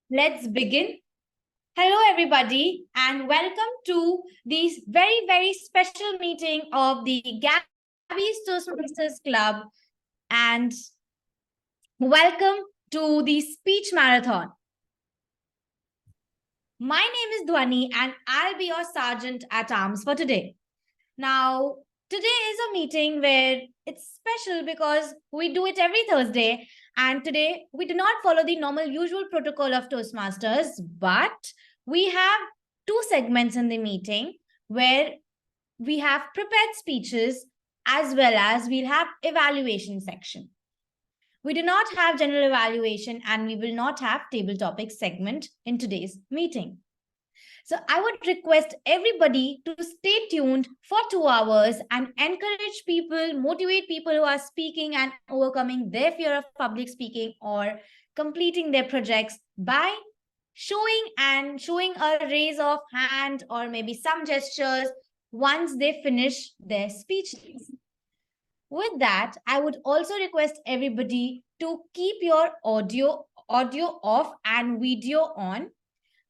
Let's begin. Hello, everybody, and welcome to this very, very special meeting of the Gabbys Toastmasters Club, and welcome to the speech marathon. My name is Dhwani, and I'll be your sergeant at arms for today. Now, today is a meeting where it's special because we do it every Thursday. And today we do not follow the normal usual protocol of Toastmasters, but we have two segments in the meeting where we have prepared speeches as well as we'll have evaluation section. We do not have general evaluation and we will not have table topics segment in today's meeting. So I would request everybody to stay tuned for 2 hours and encourage people, motivate people who are speaking and overcoming their fear of public speaking or completing their projects by showing a raise of hand or maybe some gestures once they finish their speeches. With that, I would also request everybody to keep your audio off and video on.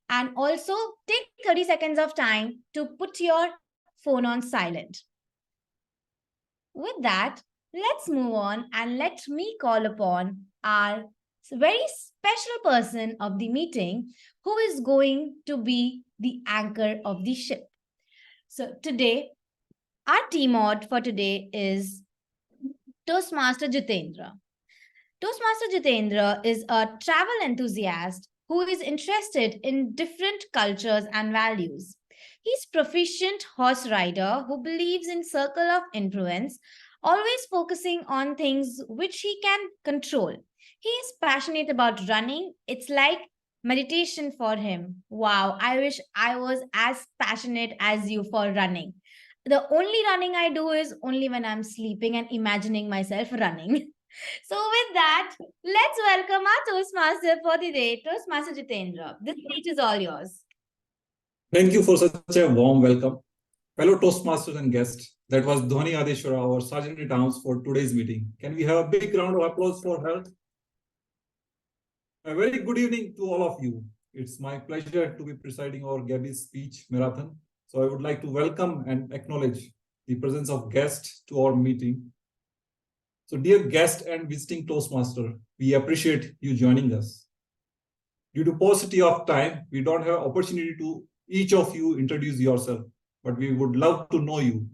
And also take 30 seconds of time to put your phone on silent. With that, let's move on and let me call upon our very special person of the meeting who is going to be the anchor of the ship. So today, our TMOD for today is Toastmaster Jitendra. Toastmaster Jitendra is a travel enthusiast who is interested in different cultures and values. He's proficient horse rider who believes in circle of influence, always focusing on things which he can control. He is passionate about running. It's like meditation for him. Wow, I wish I was as passionate as you for running. The only running I do is only when I'm sleeping and imagining myself running. So with that, let's welcome our Toastmaster for the day, Toastmaster Jitendra. This speech is all yours. Thank you for such a warm welcome. Fellow Toastmasters and guests, that was Dhwani Adesara, our Sergeant at Arms for today's meeting. Can we have a big round of applause for her? A very good evening to all of you. It's my pleasure to be presiding over Gabbys speech marathon. So I would like to welcome and acknowledge the presence of guests to our meeting. So dear guest and visiting Toastmaster, we appreciate you joining us. Due to paucity of time, we don't have opportunity to each of you introduce yourself, but we would love to know you.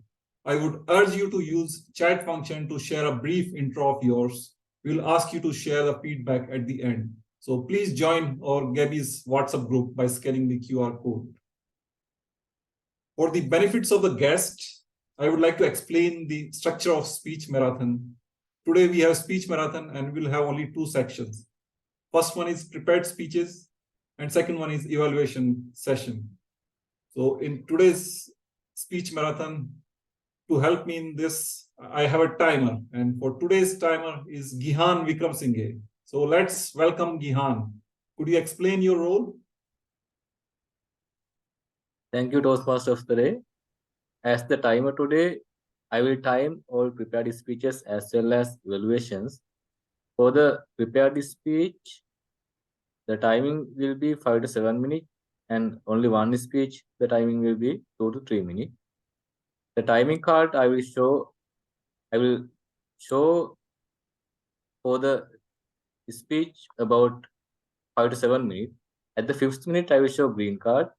I would urge you to use chat function to share a brief intro of yours. We'll ask you to share the feedback at the end. So please join our Gabbys WhatsApp group by scanning the QR code. For the benefits of the guest, I would like to explain the structure of speech marathon. Today we have speech marathon and we'll have only two sections. First one is prepared speeches and second one is evaluation session. So in today's speech marathon, to help me in this, I have a timer, and for today's timer is Gihan Vikram Singh. So let's welcome Gihan. Could you explain your role? Thank you, Toastmasters today. As the timer today, I will time all prepared speeches as well as evaluations. For the prepared speech, the timing will be 5 to 7 minutes, and only one speech, the timing will be 2 to 3 minutes. The timing card I will show for the speech about 5 to 7 minutes. At the 5th minute, I will show green card.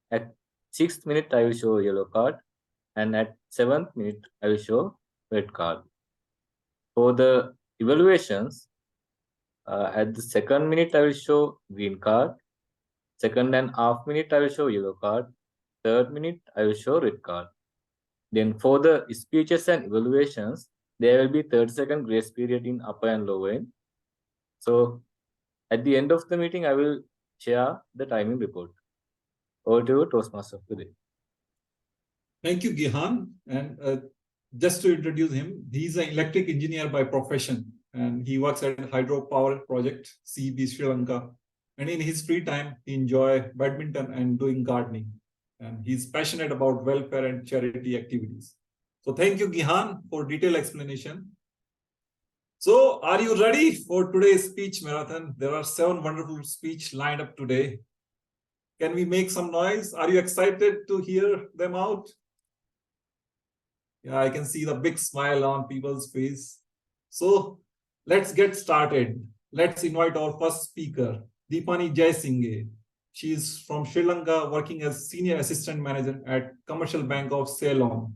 At 6th minute, I will show yellow card. And at 7th minute, I will show red card. For the evaluations, at the 2nd minute, I will show green card. 2nd and half minute, I will show yellow card. 3rd minute, I will show red card. Then for the speeches and evaluations, there will be 30-second grace period in upper and lower end. So at the end of the meeting, I will share the timing report. Over to you, Toastmaster today. Thank you, Gihan. And just to introduce him, he's an electric engineer by profession, and he works at hydropower project CB Sri Lanka. And in his free time, he enjoys badminton and doing gardening. And he's passionate about welfare and charity activities. So thank you, Gihan, for detailed explanation. So, are you ready for today's speech marathon? There are 7 wonderful speech lined up today. Can we make some noise? Are you excited to hear them out? Yeah, I can see the big smile on people's face. So, let's get started. Let's invite our first speaker, Deepani Jayasinghe. She is from Sri Lanka, working as Senior Assistant Manager at Commercial Bank of Ceylon.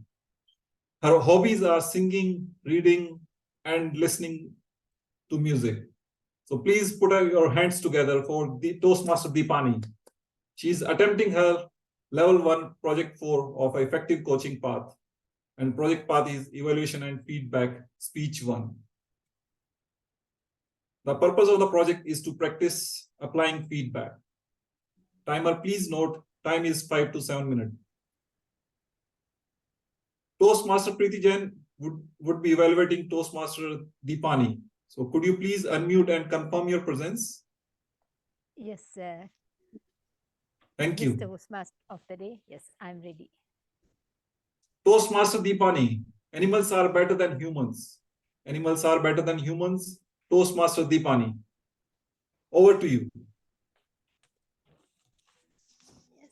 Her hobbies are singing, reading, and listening to music. So please put your hands together for the Toastmaster Deepani. She is attempting her level 1 project 4 of effective coaching path. And project path is evaluation and feedback speech 1. The purpose of the project is to practice applying feedback. Timer, please note, time is 5 to 7 minutes. Toastmaster Preeti Jain would be evaluating Toastmaster Deepani. So could you please unmute and confirm your presence? Yes, sir. Thank you. Toastmaster of the day. Yes, I'm ready. Toastmaster Deepani, animals are better than humans. Animals are better than humans. Toastmaster Deepani, over to you. Yes.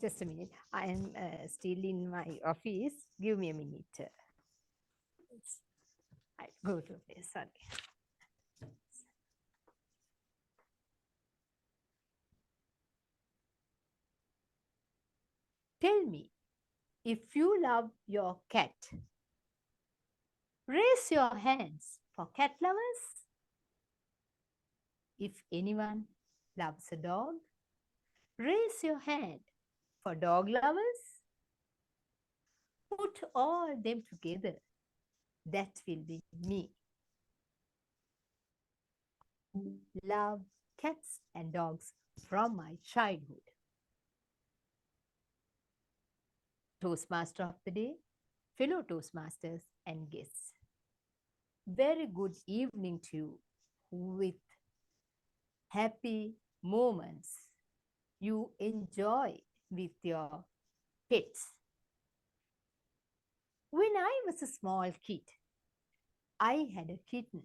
Just a minute. I am still in my office. Give me a minute. I go to this. Sorry. Tell me, if you love your cat, raise your hands for cat lovers. If anyone loves a dog, raise your hand for dog lovers. Put all them together. That will be me. Love cats and dogs from my childhood. Toastmaster of the day, fellow Toastmasters and guests. Very good evening to you with happy moments you enjoy with your pets. When I was a small kid, I had a kitten.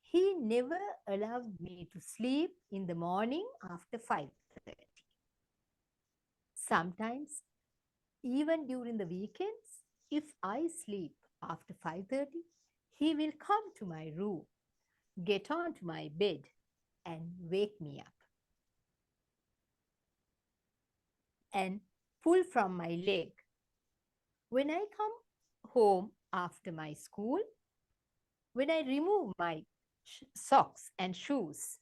He never allowed me to sleep in the morning after 5:30. Sometimes, even during the weekends, if I sleep after 5:30, he will come to my room, get onto my bed, and wake me up. And pull from my leg. When I come home after my school, when I remove my socks and shoes,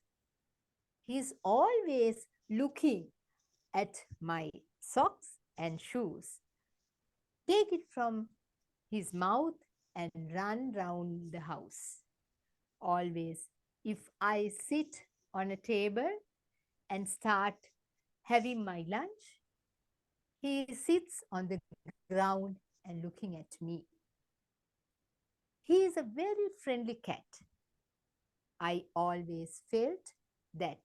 he's always looking at my socks and shoes, take it from his mouth and run round the house. Always, if I sit on a table and start having my lunch, he sits on the ground and looking at me. He is a very friendly cat. I always felt that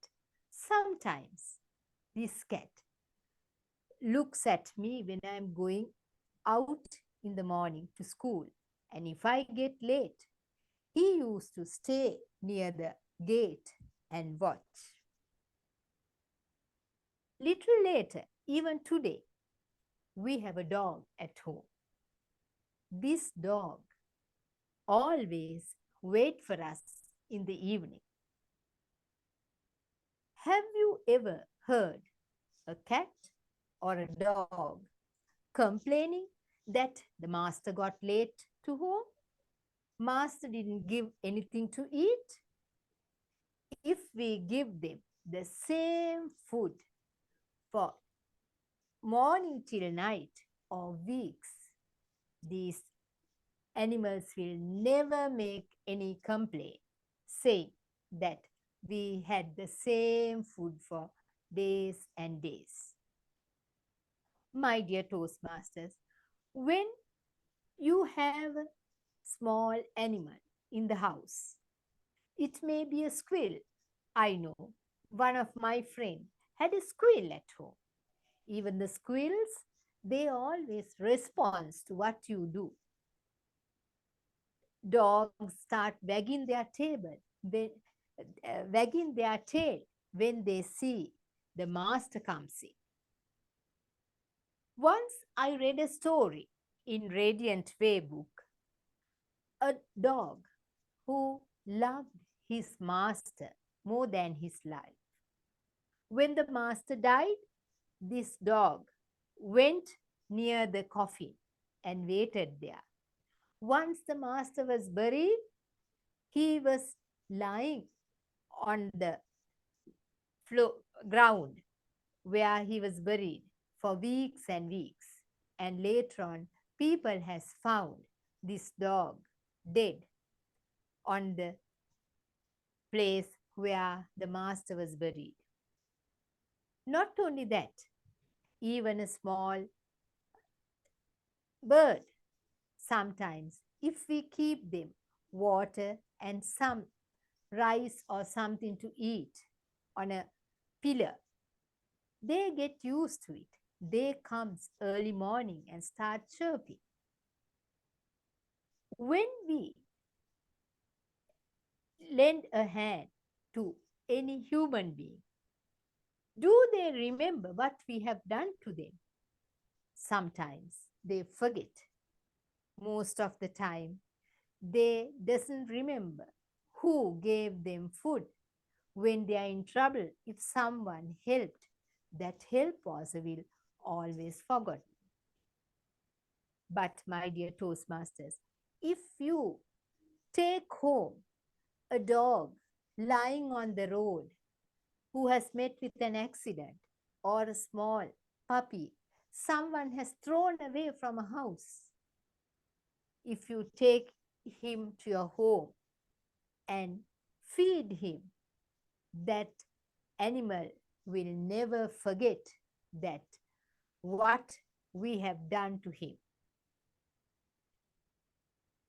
sometimes this cat looks at me when I'm going out in the morning to school. And if I get late, he used to stay near the gate and watch. Little later, even today, we have a dog at home. This dog always waits for us in the evening. Have you ever heard a cat or a dog complaining that the master got late to home? Master didn't give anything to eat? If we give them the same food for morning till night or weeks, these animals will never make any complaint, saying that we had the same food for days and days. My dear Toastmasters, when you have a small animal in the house, it may be a squirrel. I know one of my friends had a squirrel at home. Even the squirrels, they always respond to what you do. Dogs start wagging their tail when they see the master comes in. Once I read a story in Radiant Way book, a dog who loved his master more than his life. When the master died, this dog went near the coffin and waited there. Once the master was buried, he was lying on the ground where he was buried for weeks and weeks. And later on, people has found this dog dead on the place where the master was buried. Not only that, even a small bird, sometimes if we keep them water and some rice or something to eat on a pillar, they get used to it. They comes early morning and start chirping. When we lend a hand to any human being, do they remember what we have done to them? Sometimes they forget. Most of the time, they doesn't remember who gave them food. When they are in trouble, if someone helped, that help was will always forgotten. But my dear Toastmasters, if you take home a dog lying on the road who has met with an accident, or a small puppy someone has thrown away from a house, if you take him to your home and feed him, that animal will never forget that what we have done to him.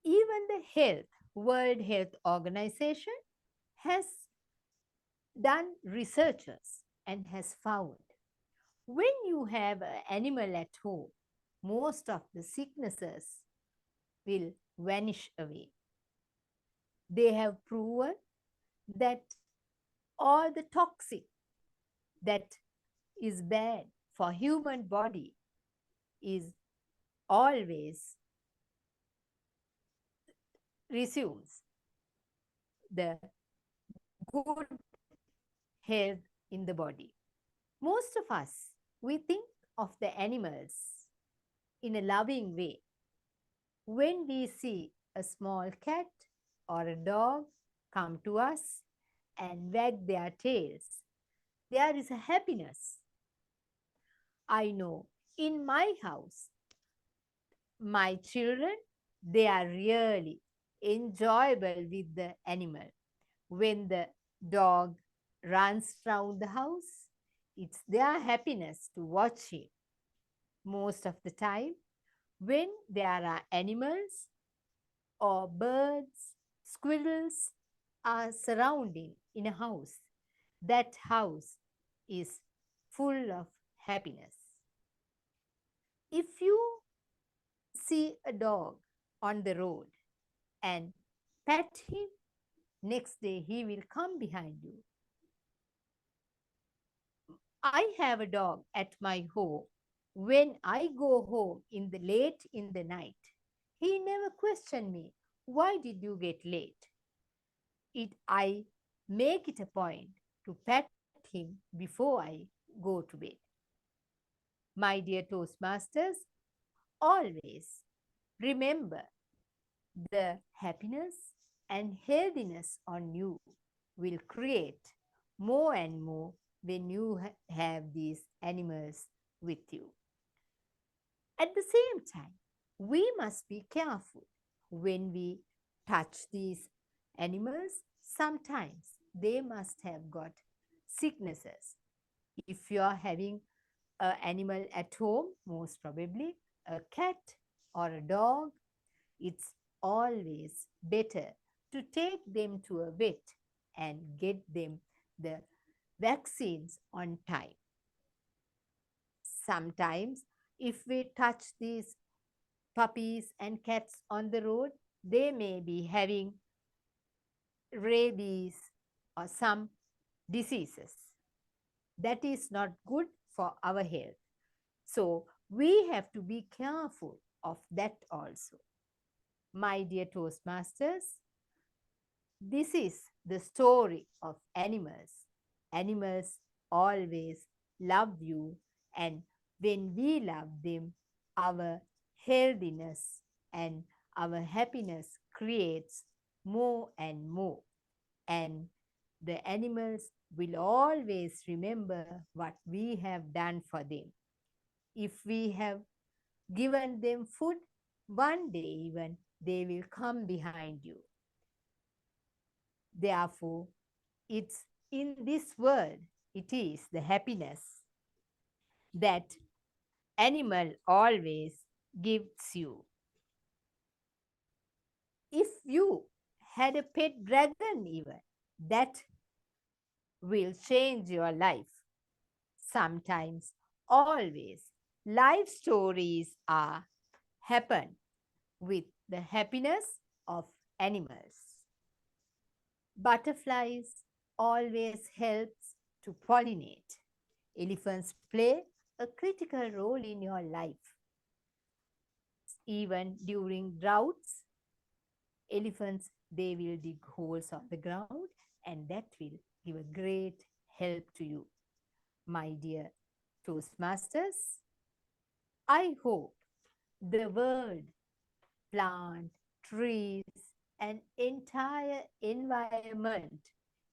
Even the World Health Organization has done researches and has found when you have an animal at home, most of the sicknesses will vanish away. They have proven that all the toxic that is bad for human body is always resumes the good health in the body. Most of us, we think of the animals in a loving way. When we see a small cat or a dog come to us and wag their tails, there is a happiness. I know in my house, my children, they are really enjoyable with the animal. When the dog runs round the house, it's their happiness to watch him. Most of the time, when there are animals or birds, squirrels are surrounding in a house, that house is full of happiness. If you see a dog on the road and pet him, next day he will come behind you. I have a dog at my home. When I go home late in the night, he never questioned me, why did you get late? I make it a point to pet him before I go to bed. My dear Toastmasters, always remember the happiness and healthiness on you will create more and more when you have these animals with you. At the same time, we must be careful when we touch these animals. Sometimes they must have got sicknesses. If you are having an animal at home, most probably a cat or a dog, it's always better to take them to a vet and get them the vaccines on time. Sometimes if we touch these puppies and cats on the road, they may be having rabies or some diseases. That is not good for our health. So we have to be careful of that also. My dear Toastmasters, this is the story of animals. Animals always love you, and when we love them, our healthiness and our happiness creates more and more. And the animals will always remember what we have done for them. If we have given them food, one day even they will come behind you. Therefore, it's in this world, it is the happiness that animal always gives you. If you had a pet dragon even, that will change your life. Sometimes, always, life stories are happen with the happiness of animals. Butterflies always helps to pollinate. Elephants play a critical role in your life. Even during droughts, elephants, they will dig holes on the ground, and that will give a great help to you. My dear Toastmasters, I hope the world, plant, trees, and entire environment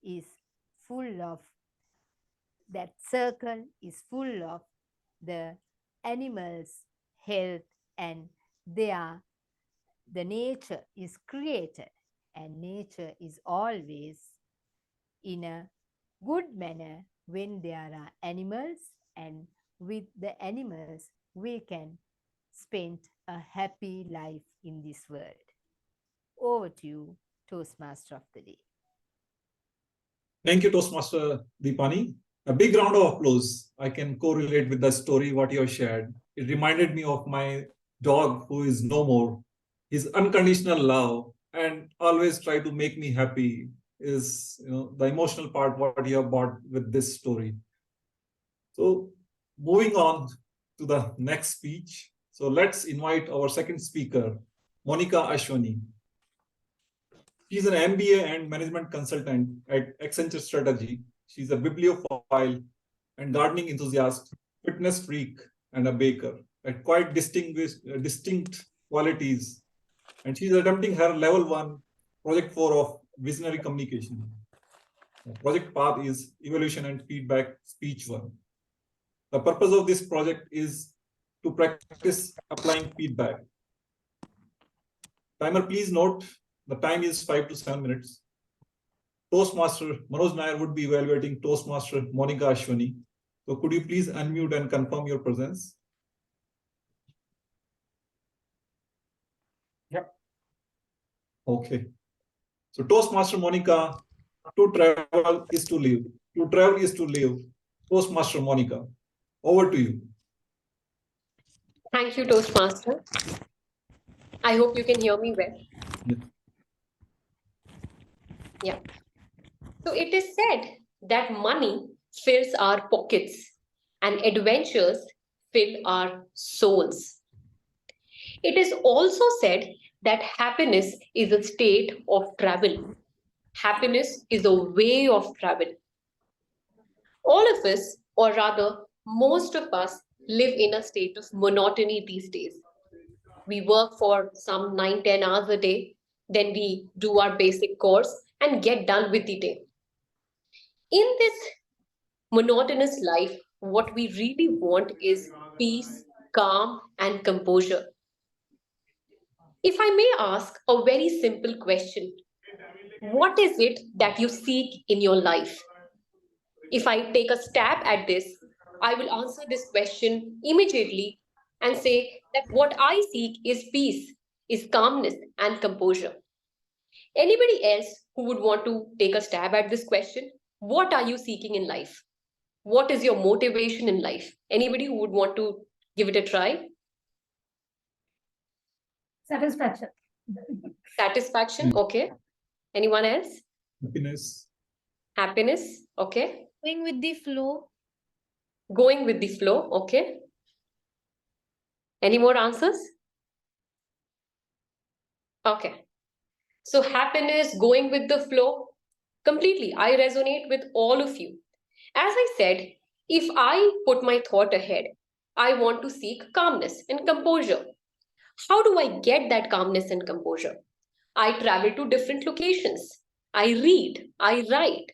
is full of, that circle is full of the animals' health, and the nature is created, and nature is always in a good manner when there are animals, and with the animals we can spend a happy life in this world. Over to you, Toastmaster of the Day. Thank you, Toastmaster Deepani. A big round of applause. I can correlate with the story what you have shared. It reminded me of my dog who is no more. His unconditional love and always try to make me happy is, the emotional part what you have brought with this story. So moving on to the next speech. So let's invite our second speaker, Monica Ashwini. She's an MBA and management consultant at Accenture Strategy. She's a bibliophile and gardening enthusiast, fitness freak, and a baker, at quite distinct qualities. And she's attempting her level 1 project 4 of visionary communication. Project path is evaluation and feedback speech 1. The purpose of this project is to practice applying feedback. Timer, please note, the time is 5 to 7 minutes. Toastmaster Manoj Nair would be evaluating Toastmaster Monica Ashwini. So could you please unmute and confirm your presence? Yep. Okay. So Toastmaster Monica, to travel is to live. To travel is to live. Toastmaster Monica, over to you. Thank you, Toastmaster. I hope you can hear me well. Yeah. So it is said that money fills our pockets and adventures fill our souls. It is also said that happiness is a state of travel. Happiness is a way of travel. All of us, or rather, most of us, live in a state of monotony these days. We work for some 9-10 hours a day, then we do our basic course and get done with the day. In this monotonous life, what we really want is peace, calm, and composure. If I may ask a very simple question, what is it that you seek in your life? If I take a stab at this, I will answer this question immediately and say that what I seek is peace, is calmness and composure. Anybody else who would want to take a stab at this question? What are you seeking in life? What is your motivation in life? Anybody who would want to give it a try? Satisfaction. Satisfaction, okay. Anyone else? Happiness. Happiness, okay. Going with the flow. Going with the flow, okay. Any more answers? Okay. So happiness, going with the flow, completely. I resonate with all of you. As I said, if I put my thought ahead, I want to seek calmness and composure. How do I get that calmness and composure? I travel to different locations. I read, I write.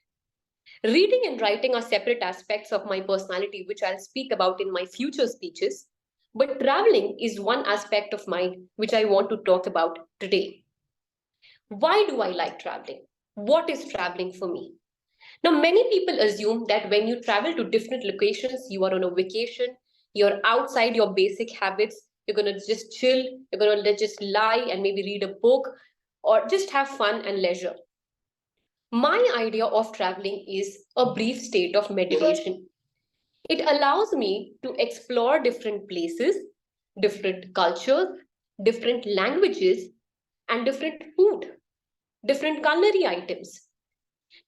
Reading and writing are separate aspects of my personality, which I'll speak about in my future speeches. But traveling is one aspect of mine which I want to talk about today. Why do I like traveling? What is traveling for me? Now, many people assume that when you travel to different locations, you are on a vacation, you're outside your basic habits, you're going to just chill, you're going to just lie and maybe read a book or just have fun and leisure. My idea of traveling is a brief state of meditation. It allows me to explore different places, different cultures, different languages, and different food, different culinary items.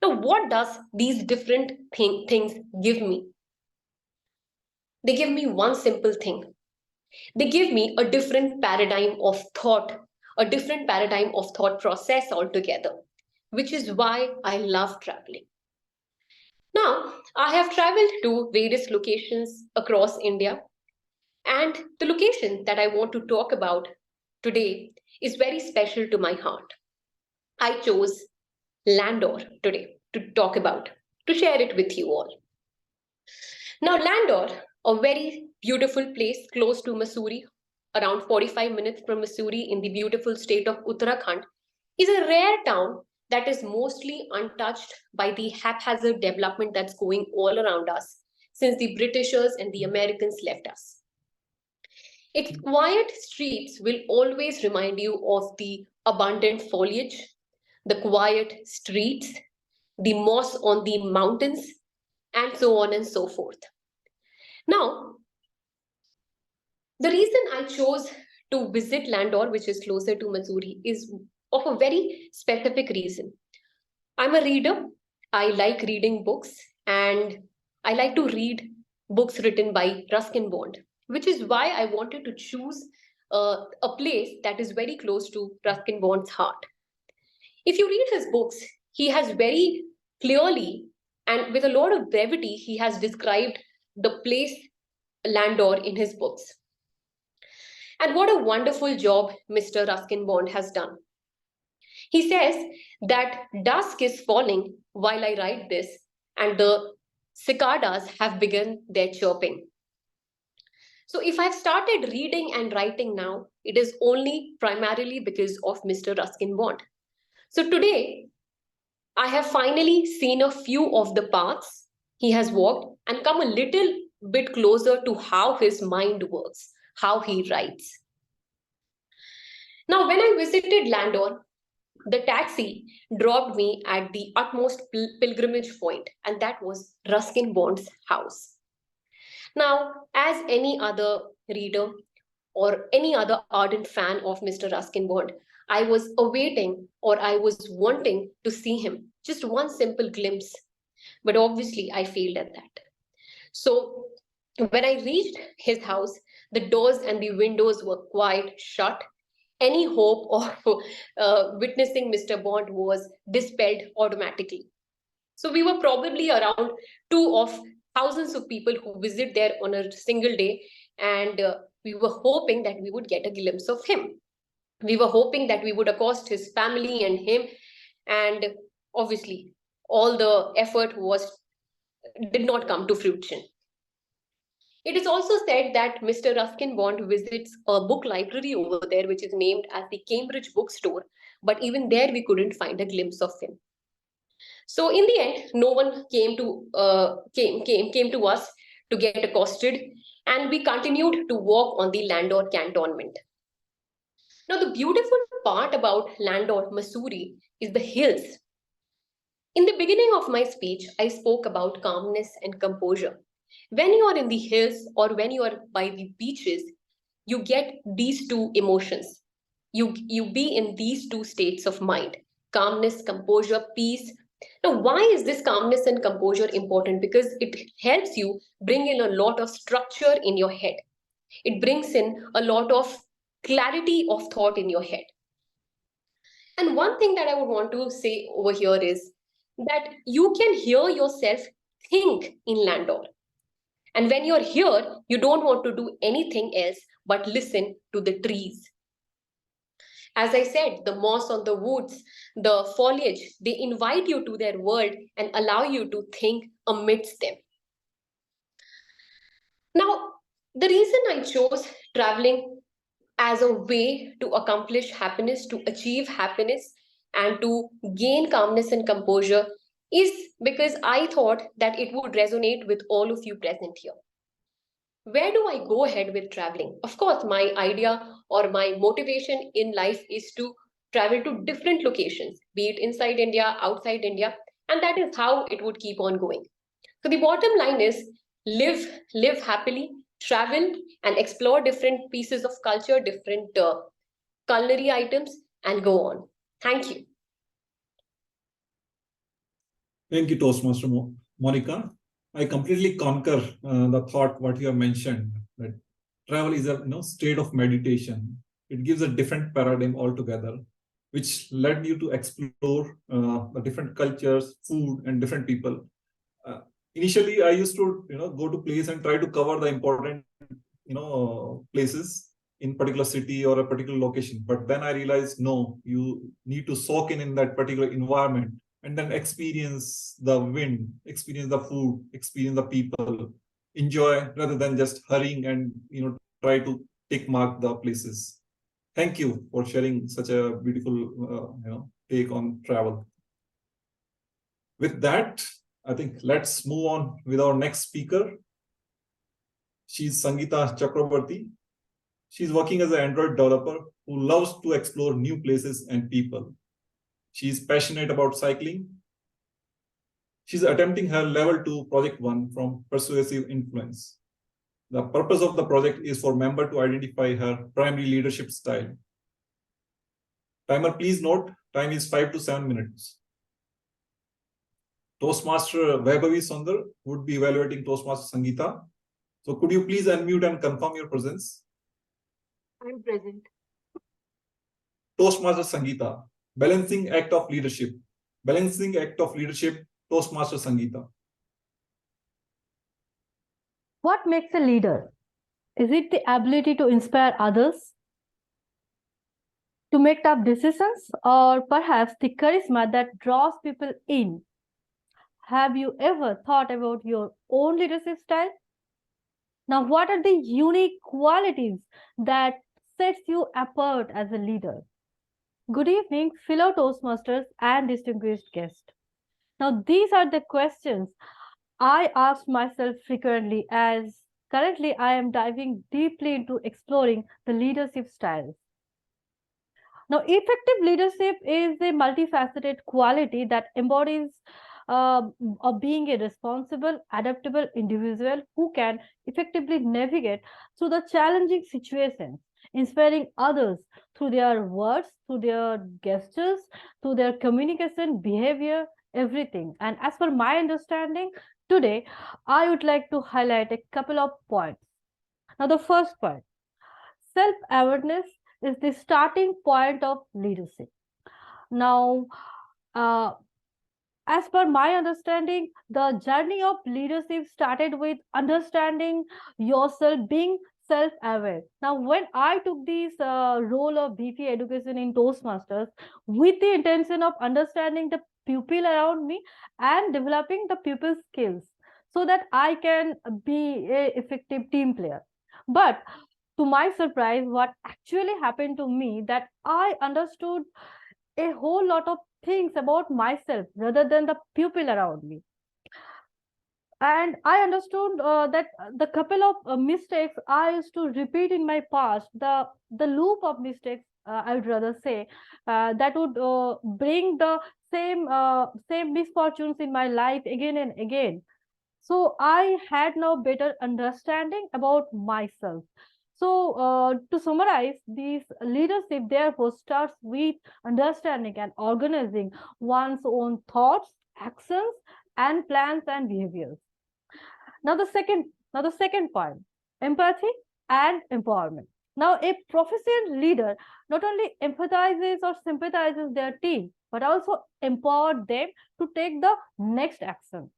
Now, what does these different things give me? They give me one simple thing. They give me a different paradigm of thought, a different paradigm of thought process altogether, which is why I love traveling. Now, I have traveled to various locations across India, and the location that I want to talk about today is very special to my heart. I chose Landor today to talk about, to share it with you all. Now, Landor, a very beautiful place close to Mussoorie, around 45 minutes from Mussoorie in the beautiful state of Uttarakhand, is a rare town that is mostly untouched by the haphazard development that's going all around us since the Britishers and the Americans left us. Its quiet streets will always remind you of the abundant foliage, the quiet streets, the moss on the mountains, and so on and so forth. Now, the reason I chose to visit Landor, which is closer to Mussoorie, is of a very specific reason. I'm a reader. I like reading books, and I like to read books written by Ruskin Bond, which is why I wanted to choose a place that is very close to Ruskin Bond's heart. If you read his books, he has very clearly and with a lot of brevity, he has described the place Landor in his books. And what a wonderful job Mr. Ruskin Bond has done. He says that dusk is falling while I write this, and the cicadas have begun their chirping. So if I've started reading and writing now, it is only primarily because of Mr. Ruskin Bond. So today, I have finally seen a few of the paths he has walked and come a little bit closer to how his mind works, how he writes. Now, when I visited Landor, the taxi dropped me at the utmost pilgrimage point, and that was Ruskin Bond's house. Now, as any other reader or any other ardent fan of Mr. Ruskin Bond, I was awaiting or I was wanting to see him, just one simple glimpse. But obviously, I failed at that. So, when I reached his house, the doors and the windows were quite shut. Any hope of witnessing Mr. Bond was dispelled automatically. So we were probably around 2 of thousands of people who visit there on a single day, and we were hoping that we would get a glimpse of him. We were hoping that we would accost his family and him, and obviously all the effort did not come to fruition. It is also said that Mr. Ruskin Bond visits a book library over there, which is named as the Cambridge Bookstore, but even there we couldn't find a glimpse of him. So in the end, no one came to us to get accosted, and we continued to walk on the Landor cantonment. Now, the beautiful part about Landor, Mussoorie, is the hills. In the beginning of my speech, I spoke about calmness and composure. When you are in the hills or when you are by the beaches, you get these two emotions. you be in these two states of mind: calmness, composure, peace. Now, why is this calmness and composure important? Because it helps you bring in a lot of structure in your head. It brings in a lot of clarity of thought in your head. And one thing that I would want to say over here is that you can hear yourself think in Landor. And when you're here, you don't want to do anything else but listen to the trees. As I said, the moss on the woods, the foliage, they invite you to their world and allow you to think amidst them. Now, the reason I chose traveling as a way to accomplish happiness, to achieve happiness, and to gain calmness and composure is because I thought that it would resonate with all of you present here. Where do I go ahead with traveling? Of course, my idea or my motivation in life is to travel to different locations, be it inside India, outside India, and that is how it would keep on going. So the bottom line is live happily, travel and explore different pieces of culture, different culinary items, and go on. Thank you. Thank you, Toastmaster Monica. I completely concur the thought what you have mentioned, that travel is a state of meditation. It gives a different paradigm altogether, which led you to explore the different cultures, food, and different people. Initially, I used to go to place and try to cover the important places in particular city or a particular location. But then I realized, no, you need to soak in that particular environment and then experience the wind, experience the food, experience the people, enjoy rather than just hurrying and try to tick mark the places. Thank you for sharing such a beautiful take on travel. With that, I think let's move on with our next speaker. She's Sangeeta Chakraborty. She's working as an Android developer who loves to explore new places and people. She's passionate about cycling. She's attempting her level 2 project 1 from persuasive influence. The purpose of the project is for member to identify her primary leadership style. Timer, please note, time is 5 to 7 minutes. Toastmaster Vaibhavi Sondur would be evaluating Toastmaster Sangeeta. So could you please unmute and confirm your presence? I'm present. Toastmaster Sangeeta, balancing act of leadership. Balancing act of leadership, Toastmaster Sangeeta. What makes a leader? Is it the ability to inspire others, to make tough decisions, or perhaps the charisma that draws people in? Have you ever thought about your own leadership style? Now, what are the unique qualities that sets you apart as a leader? Good evening, fellow Toastmasters and distinguished guests. Now, these are the questions I ask myself frequently, as currently I am diving deeply into exploring the leadership styles. Now, effective leadership is a multifaceted quality that embodies of being a responsible, adaptable individual who can effectively navigate through the challenging situations, inspiring others through their words, through their gestures, through their communication, behavior, everything. And as per my understanding, today I would like to highlight a couple of points. Now, the first point, self-awareness is the starting point of leadership. Now, as per my understanding, the journey of leadership started with understanding yourself, being self-aware. Now, when I took this role of BP education in Toastmasters with the intention of understanding the pupil around me and developing the pupil skills so that I can be an effective team player. But to my surprise, what actually happened to me that I understood a whole lot of things about myself rather than the pupil around me. And I understood that the couple of mistakes I used to repeat in my past, the loop of mistakes, I would rather say, that would bring the same misfortunes in my life again and again. So I had now better understanding about myself. So, to summarize, these leadership therefore starts with understanding and organizing one's own thoughts, actions, and plans and behaviors. Now the second point, empathy and empowerment. Now, a proficient leader not only empathizes or sympathizes their team, but also empower them to take the next action.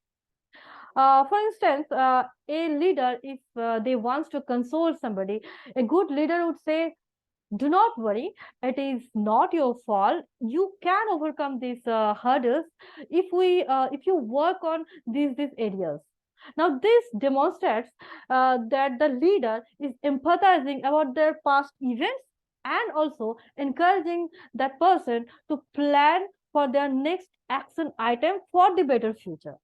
For instance, a leader, if they wants to console somebody, a good leader would say, "Do not worry, it is not your fault. You can overcome these hurdles if you work on these areas." Now, this demonstrates that the leader is empathizing about their past events and also encouraging that person to plan for their next action item for the better future,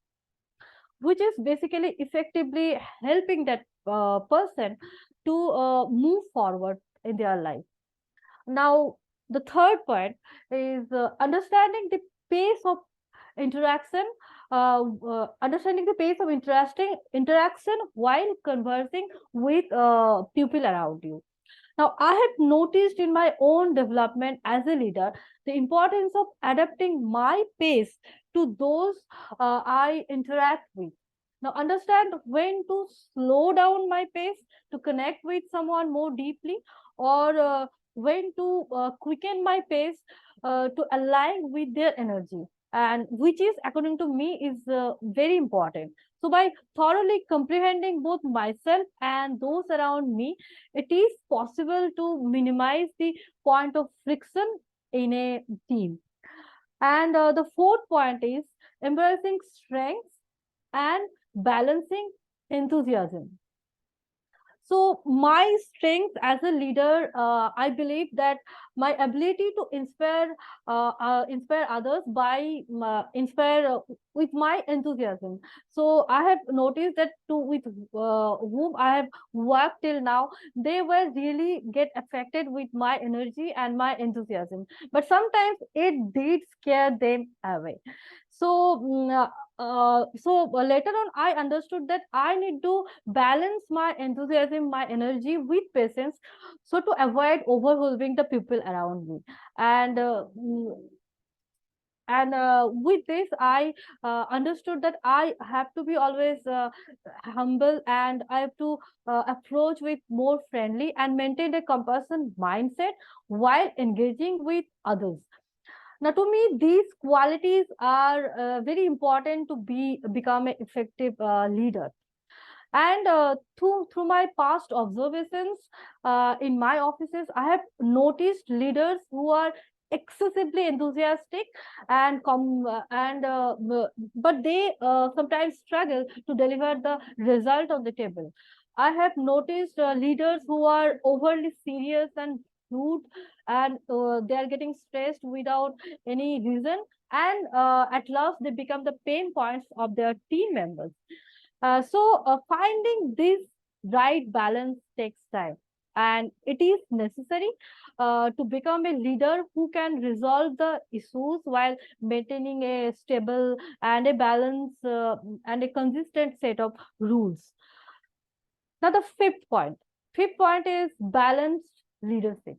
which is basically effectively helping that person to move forward in their life. Now, the third point is understanding the pace of interaction, understanding the pace of interesting interaction while conversing with people around you. Now, I have noticed in my own development as a leader the importance of adapting my pace to those I interact with. Now, understand when to slow down my pace to connect with someone more deeply, or when to quicken my pace to align with their energy, and which is, according to me, is very important. So, by thoroughly comprehending both myself and those around me, it is possible to minimize the point of friction in a team. And the fourth point is embracing strengths and balancing enthusiasm. So my strength as a leader, I believe that my ability to inspire others by inspire with my enthusiasm. So I have noticed that to with whom I have worked till now, they were really get affected with my energy and my enthusiasm. But sometimes it did scare them away. So later on, I understood that I need to balance my enthusiasm, my energy with patience, so to avoid overwhelming the people around me. And with this, I understood that I have to be always humble, and I have to approach with more friendly and maintain a compassion mindset while engaging with others. Now, to me, these qualities are very important to become an effective leader. And through my past observations in my offices, I have noticed leaders who are excessively enthusiastic and but they sometimes struggle to deliver the result on the table. I have noticed leaders who are overly serious and rude, and they are getting stressed without any reason, and at last they become the pain points of their team members. So finding this right balance takes time, and it is necessary to become a leader who can resolve the issues while maintaining a stable and a balance and a consistent set of rules. Now, the fifth point is balanced leadership.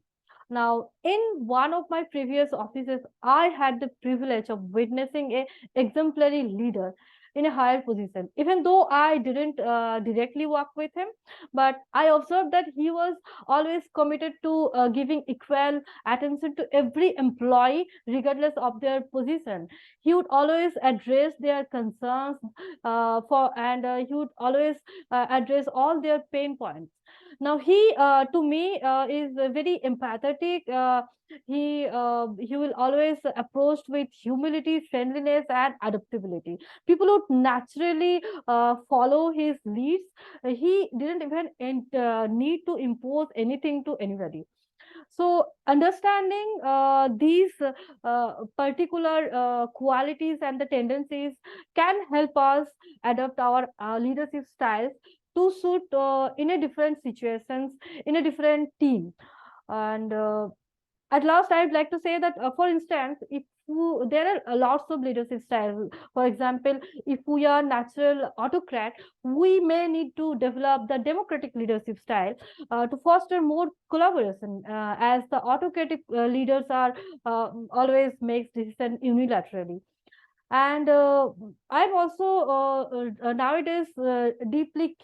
Now, in one of my previous offices, I had the privilege of witnessing a exemplary leader in a higher position. Even though I didn't directly work with him, but I observed that he was always committed to giving equal attention to every employee, regardless of their position. He would always address their concerns and he would always address all their pain points. Now, he to me is very empathetic. He will always approach with humility, friendliness, and adaptability. People would naturally follow his leads. He didn't even need to impose anything to anybody. So understanding these particular qualities and the tendencies can help us adapt our leadership styles to suit in a different situations, in a different team. And at last, I'd like to say that, for instance, if there are lots of leadership styles. For example, if we are natural autocrat, we may need to develop the democratic leadership style to foster more collaboration, as the autocratic leaders are always makes decision unilaterally. And I'm also nowadays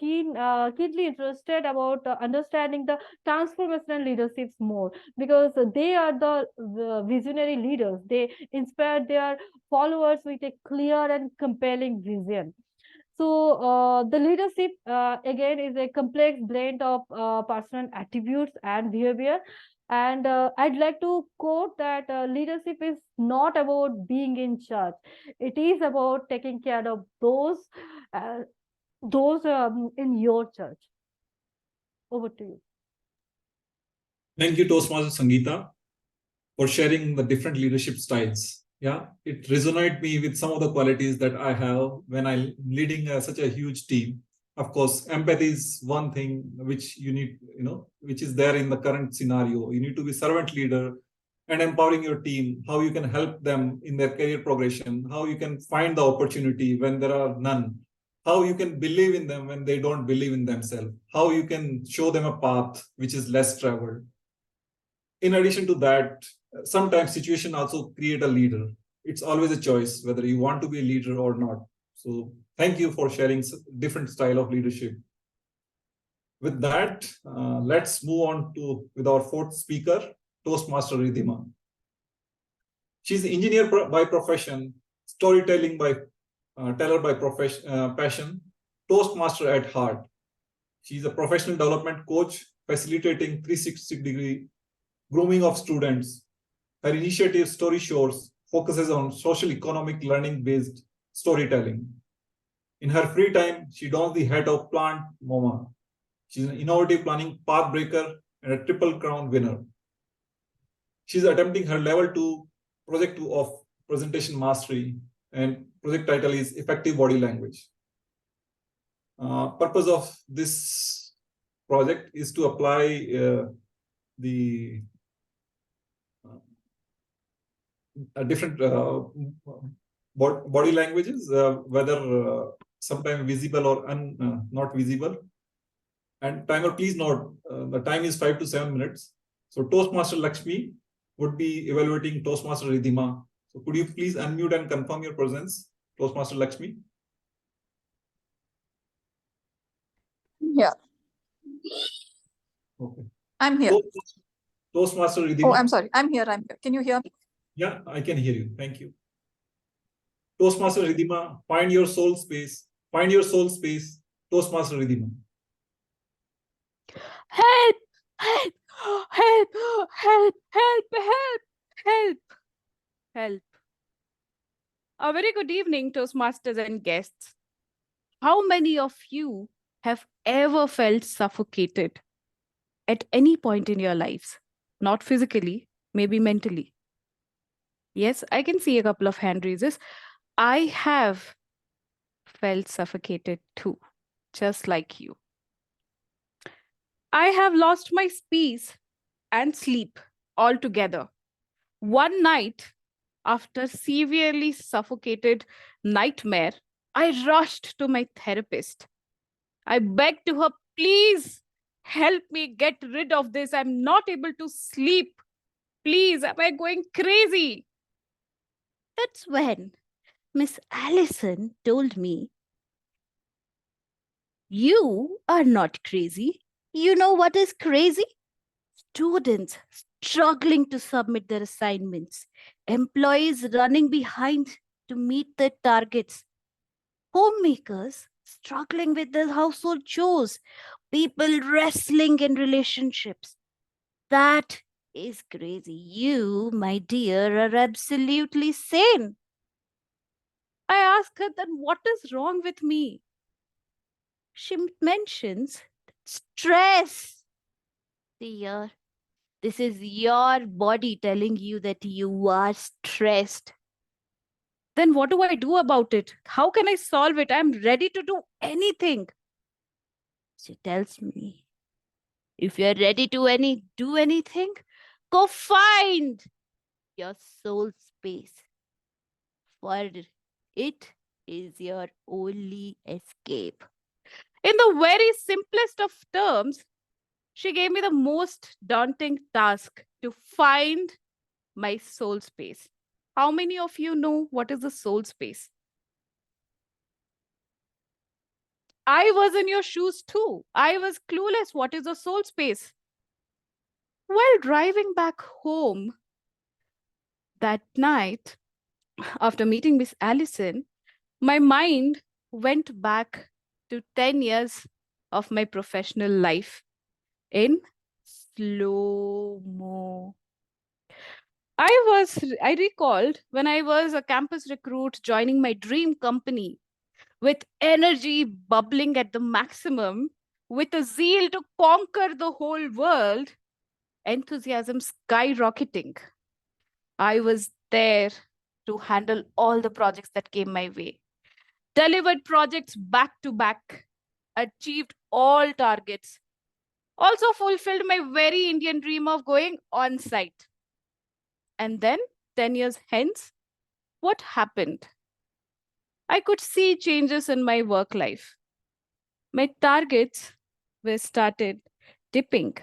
keenly interested about understanding the transformational leaderships more, because they are the visionary leaders. They inspire their followers with a clear and compelling vision. So the leadership again is a complex blend of personal attributes and behavior. And I'd like to quote that leadership is not about being in charge. It is about taking care of those in your church. Over to you. Thank you, Toastmaster Sangeeta, for sharing the different leadership styles. Yeah, it resonated me with some of the qualities that I have when I'm leading such a huge team. Of course, empathy is one thing which you need, which is there in the current scenario. You need to be servant leader and empowering your team, how you can help them in their career progression, how you can find the opportunity when there are none, how you can believe in them when they don't believe in themselves, how you can show them a path which is less traveled. In addition to that, sometimes situation also create a leader. It's always a choice whether you want to be a leader or not. So thank you for sharing different style of leadership. With that, let's move on with our fourth speaker, Toastmaster Reedhima. She's an engineer by profession, storytelling by teller by passion, Toastmaster at heart. She's a professional development coach, facilitating 360-degree grooming of students. Her initiative, Story Shores, focuses on social economic learning-based storytelling. In her free time, she dons the hat of Plant Mama. She's an innovative planning pathbreaker and a Triple Crown winner. She's attempting her level 2, project 2 of presentation mastery, and project title is Effective Body Language. Purpose of this project is to apply the different body languages, whether sometimes visible or not visible. And timer, please note, the time is 5 to 7 minutes. So Toastmaster Lakshmi would be evaluating Toastmaster Reedhima. So could you please unmute and confirm your presence, Toastmaster Lakshmi? Yeah. Okay. I'm here. Toastmaster Reedhima. Oh, I'm sorry. I'm here. Can you hear me? Yeah, I can hear you. Thank you. Toastmaster Reedhima, find your soul space. Find your soul space. Toastmaster Reedhima. Help! Help! Help! Help! Help! Help! Help! Help! A very good evening, Toastmasters and guests. How many of you have ever felt suffocated at any point in your lives? Not physically, maybe mentally. Yes, I can see a couple of hand raises. I have felt suffocated too, just like you. I have lost my peace and sleep altogether. One night, after severely suffocated nightmare, I rushed to my therapist. I begged to her, please help me get rid of this. I'm not able to sleep. Please, am I going crazy? That's when Miss Allison told me, you are not crazy. You know what is crazy? Students struggling to submit their assignments, employees running behind to meet their targets, homemakers struggling with their household chores, people wrestling in relationships. That is crazy. You, my dear, are absolutely sane. I asked her, then what is wrong with me? She mentions stress. Dear, this is your body telling you that you are stressed. Then what do I do about it? How can I solve it? I'm ready to do anything. She tells me, if you're ready to do anything, go find your soul space. for it is your only escape. In the very simplest of terms, she gave me the most daunting task to find my soul space. How many of you know what is the soul space? I was in your shoes too. I was clueless. What is the soul space? While driving back home that night, after meeting Miss Allison, my mind went back to 10 years of my professional life in slow-mo. I recalled when I was a campus recruit joining my dream company with energy bubbling at the maximum, with a zeal to conquer the whole world, enthusiasm skyrocketing. I was there to handle all the projects that came my way, delivered projects back to back, achieved all targets, also fulfilled my very Indian dream of going on site. And then 10 years hence, what happened? I could see changes in my work life. My targets were started dipping.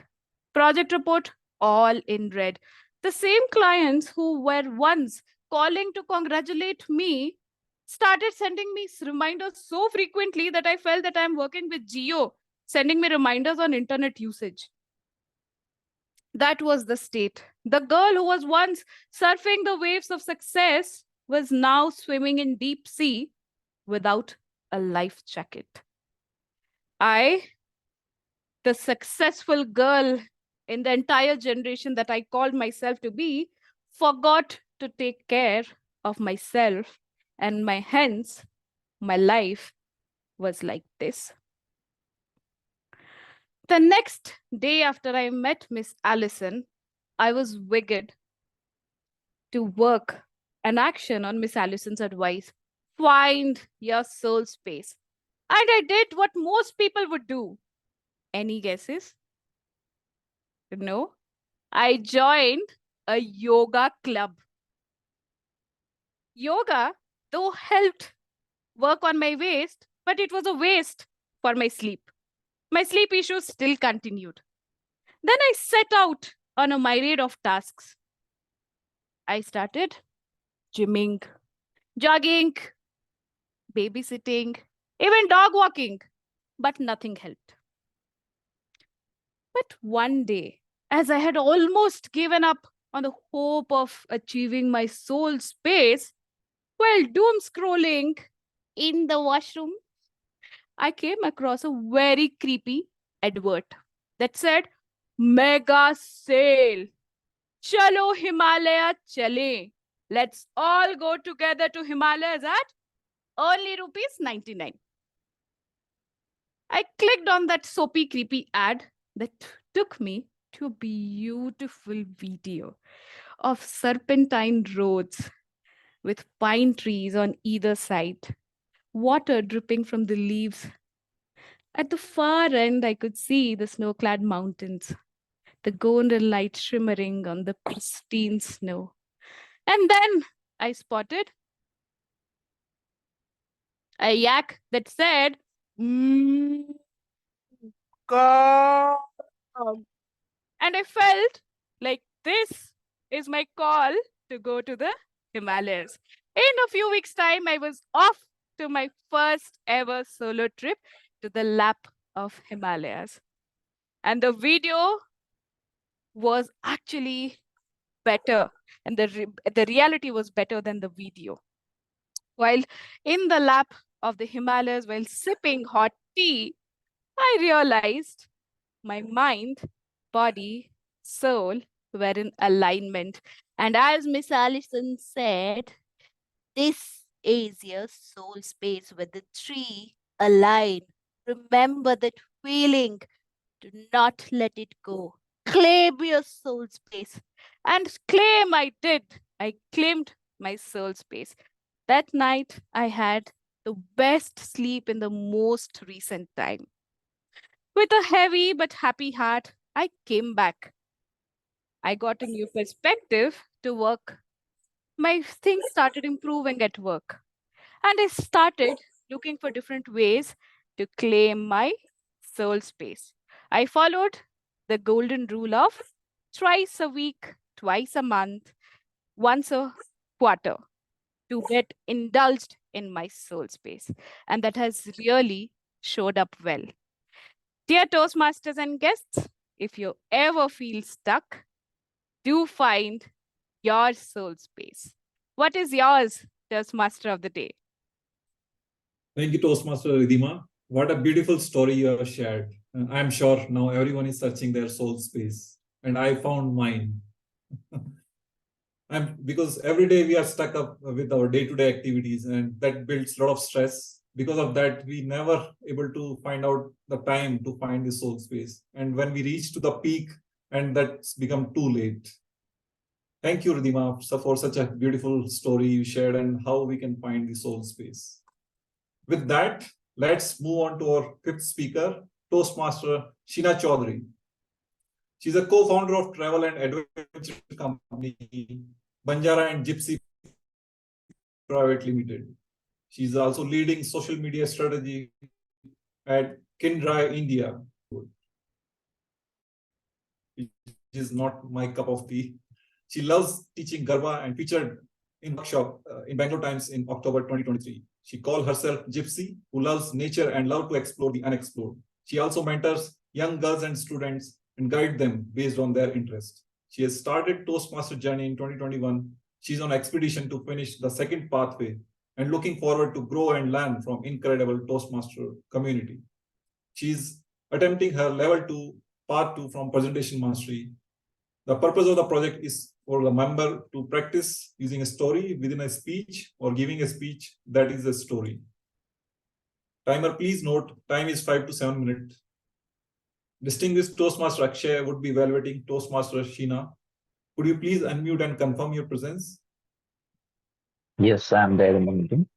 Project report all in red. The same clients who were once calling to congratulate me started sending me reminders so frequently that I felt that I'm working with Geo, sending me reminders on internet usage. That was the state. The girl who was once surfing the waves of success was now swimming in deep sea without a life jacket. I, the successful girl in the entire generation that I called myself to be, forgot to take care of myself, and hence my life was like this. The next day after I met Miss Allison, I was wicked to work an action on Miss Allison's advice. Find your soul space. And I did what most people would do. Any guesses? No. I joined a yoga club. Yoga, though, helped work on my waist, but it was a waste for my sleep. My sleep issues still continued. Then I set out on a myriad of tasks. I started gymming, jogging, babysitting, even dog walking, but nothing helped. But one day, as I had almost given up on the hope of achieving my soul space, while doom scrolling in the washroom, I came across a very creepy advert that said, "Mega sale. Chalo Himalaya chale. Let's all go together to Himalayas at only ₹99." I clicked on that soapy, creepy ad that took me to a beautiful video of serpentine roads with pine trees on either side, water dripping from the leaves. At the far end, I could see the snow-clad mountains, the golden light shimmering on the pristine snow. And then I spotted a yak that said, "Come." And I felt like this is my call to go to the Himalayas. In a few weeks' time, I was off to my first ever solo trip to the lap of Himalayas. And the video was actually better. And the reality was better than the video. While in the lap of the Himalayas, while sipping hot tea, I realized my mind, body, soul were in alignment. And as Miss Allison said, this is your soul space where the three align. Remember that feeling. Do not let it go. Claim your soul space. And claim I did. I claimed my soul space. That night, I had the best sleep in the most recent time. With a heavy but happy heart, I came back. I got a new perspective to work my things started improving at work. And I started looking for different ways to claim my soul space. I followed the golden rule of thrice a week, twice a month, once a quarter to get indulged in my soul space. And that has really showed up well. Dear Toastmasters and guests, if you ever feel stuck, do find your soul space. What is yours, Toastmaster of the day? Thank you, Toastmaster Reedhima. What a beautiful story you have shared. I'm sure now everyone is searching their soul space, and I found mine. Because every day we are stuck up with our day-to-day activities, and that builds a lot of stress. Because of that, we never able to find out the time to find the soul space. And when we reach to the peak, and that's become too late. Thank you, Reedhima, for such a beautiful story you shared and how we can find the soul space. With that, let's move on to our fifth speaker, Toastmaster Sheena Chaudary. She's a co-founder of travel and adventure company Banjara and Gypsy Private Limited. She's also leading social media strategy at Kindra India, which is not my cup of tea. She loves teaching Garba and featured in workshop in Bangalore Times in October 2023. She called herself Gypsy, who loves nature and loves to explore the unexplored. She also mentors young girls and students and guides them based on their interest. She has started Toastmaster journey in 2021. She's on expedition to finish the second pathway and looking forward to grow and learn from incredible Toastmaster community. She's attempting her level 2, part 2 from presentation mastery. The purpose of the project is for the member to practice using a story within a speech or giving a speech that is a story. Timer, please note, time is 5 to 7 minutes. Distinguished Toastmaster Akshay would be evaluating Toastmaster Sheena. Could you please unmute and confirm your presence? Yes, I'm there in the meeting.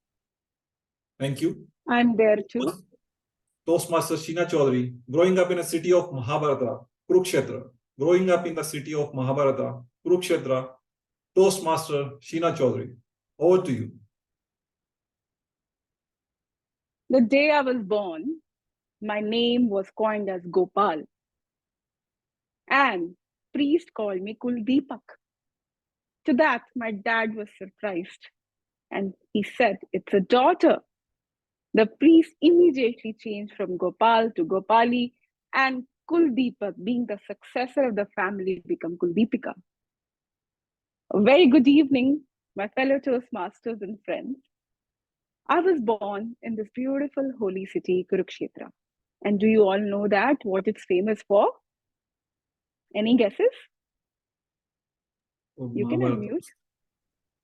Thank you. I'm there too. Toastmaster Sheena Chaudary, growing up in a city of Mahabharata, Kurukshetra. Growing up in the city of Mahabharata, Kurukshetra, Toastmaster Sheena Chaudary. Over to you. The day I was born, my name was coined as Gopal. And priest called me Kuldeepak. To that, my dad was surprised. And he said, it's a daughter. The priest immediately changed from Gopal to Gopali, and Kuldeepak, being the successor of the family, became Kuldeepika. A very good evening, my fellow Toastmasters and friends. I was born in this beautiful holy city, Kurukshetra. And do you all know that, what it's famous for? Any guesses? You can unmute.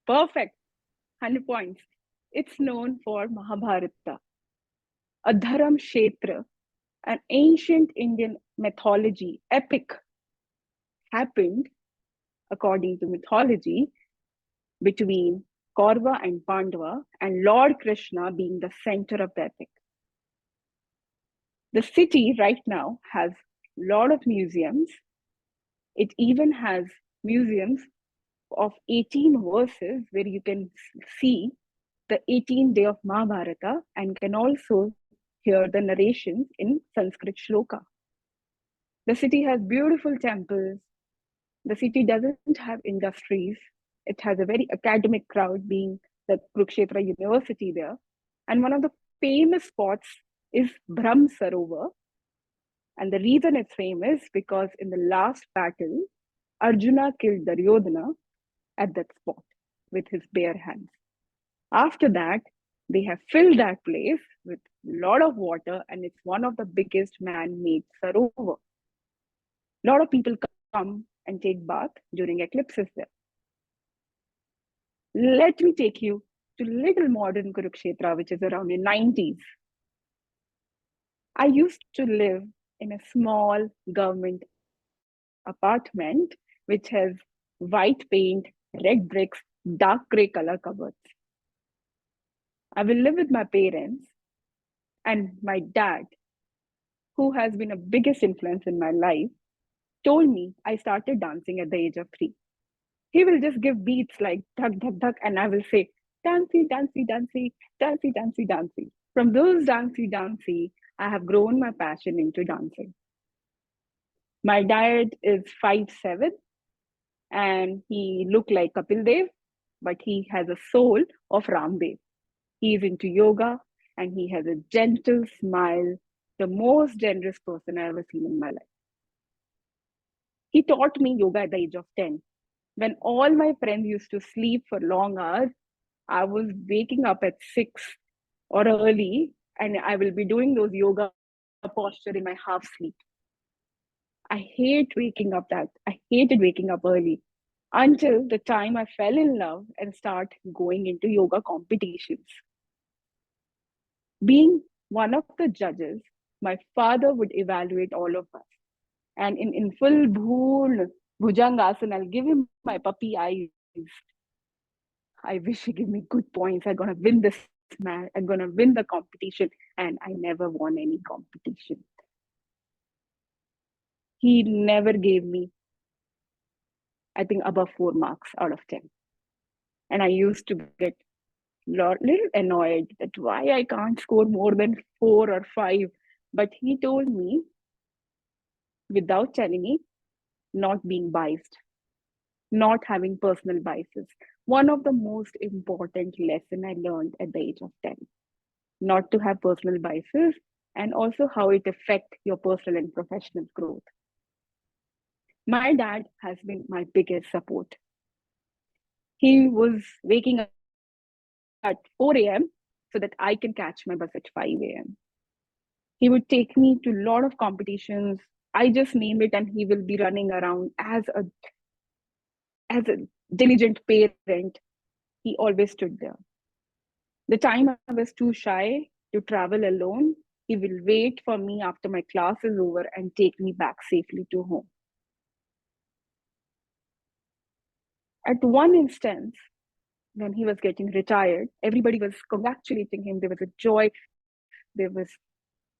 Perfect. 100 points. It's known for Mahabharata, a Dharam Kshetra, an ancient Indian mythology epic happened, according to mythology, between Kaurava and Pandava, and Lord Krishna being the center of the epic. The city right now has a lot of museums. It even has museums of 18 verses where you can see the 18th day of Mahabharata and can also hear the narrations in Sanskrit shloka. The city has beautiful temples. The city doesn't have industries. It has a very academic crowd, being the Kurukshetra University there. And one of the famous spots is Brahm Sarovar. And the reason it's famous because in the last battle, Arjuna killed Duryodhana at that spot with his bare hands. After that, they have filled that place with a lot of water, and it's one of the biggest man-made sarovar. A lot of people come and take bath during eclipses there. Let me take you to little modern Kurukshetra, which is around the 90s. I used to live in a small government apartment, which has white paint, red bricks, dark gray color cupboards. I will live with my parents and my dad, who has been a biggest influence in my life, told me I started dancing at the age of 3. He will just give beats like dhak, dhak, dhak, and I will say, dancey, dancey, dancey, dancey, dancey, dancey. From those dancey, dancey, I have grown my passion into dancing. My dad is 5'7", and he looked like Kapil Dev, but he has a soul of Ramdev. He is into yoga, and he has a gentle smile, the most generous person I ever seen in my life. He taught me yoga at the age of 10. When all my friends used to sleep for long hours, I was waking up at 6 or early, and I will be doing those yoga posture in my half sleep. I hated waking up early until the time I fell in love and start going into yoga competitions. Being one of the judges, my father would evaluate all of us. And in full bhujangasana, I'll give him my puppy eyes. I wish he give me good points. I'm gonna win this match. I'm gonna win the competition. And I never won any competition. He never gave me, I think, above 4 marks out of 10. And I used to get little annoyed that why I can't score more than 4 or 5. But he told me, without telling me, not being biased, not having personal biases. One of the most important lessons I learned at the age of 10, not to have personal biases, and also how it affects your personal and professional growth. My dad has been my biggest support. He was waking up at 4 a.m. so that I can catch my bus at 5 a.m. He would take me to a lot of competitions. I just name it, and he will be running around as a diligent parent. He always stood there. The time I was too shy to travel alone, he will wait for me after my class is over and take me back safely to home. At one instance, when he was getting retired, everybody was congratulating him. There was a joy, there was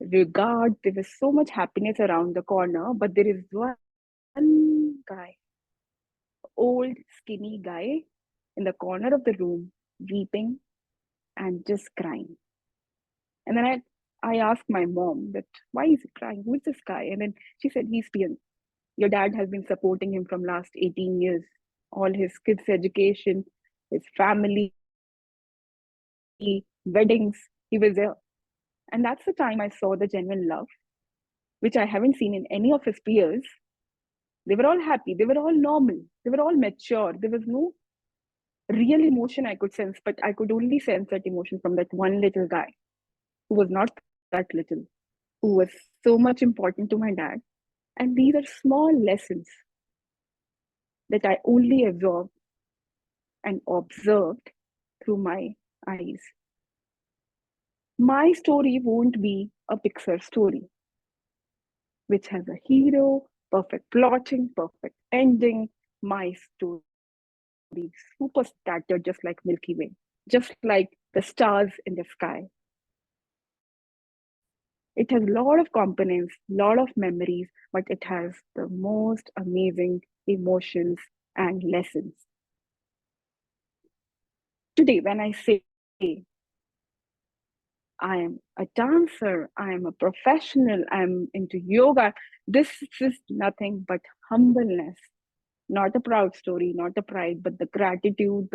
regard, there was so much happiness around the corner. But there is one guy, old skinny guy, in the corner of the room, weeping and just crying. And then I asked my mom that, why is he crying? Who is this guy? And then she said, he's Pian. Your dad has been supporting him from last 18 years. All his kids' education, his family, weddings, he was there. And that's the time I saw the genuine love, which I haven't seen in any of his peers. They were all happy. They were all normal. They were all mature. There was no real emotion I could sense, but I could only sense that emotion from that one little guy who was not that little, who was so much important to my dad. And these are small lessons that I only absorbed and observed through my eyes. My story won't be a Pixar story, which has a hero, perfect plotting, perfect ending. My story is super scattered, just like Milky Way, just like the stars in the sky. It has a lot of components, a lot of memories, but it has the most amazing emotions and lessons. Today, when I say I am a dancer, I am a professional, I'm into yoga, this is nothing but humbleness. Not a proud story, not a pride, but the gratitude,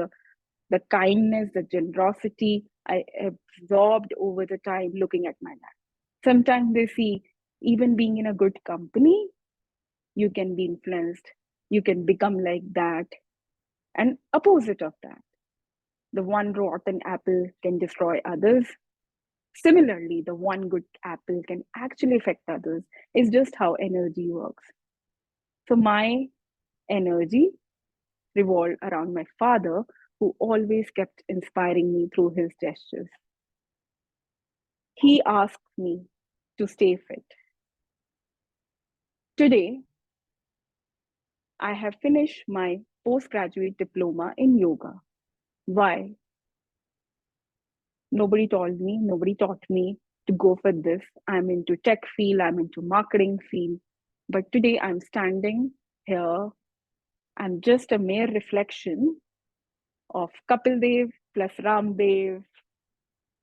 the kindness, the generosity I absorbed over the time looking at my dad. Sometimes they see, even being in a good company, you can be influenced, you can become like that, and opposite of that. The one rotten apple can destroy others. Similarly, the one good apple can actually affect others. It's just how energy works. So my energy revolved around my father, who always kept inspiring me through his gestures. He asked me to stay fit. Today, I have finished my postgraduate diploma in yoga. Why? Nobody told me, nobody taught me to go for this. I'm into tech field, I'm into marketing field. But today I'm standing here I'm just a mere reflection of Kapil Dev plus Ramdev.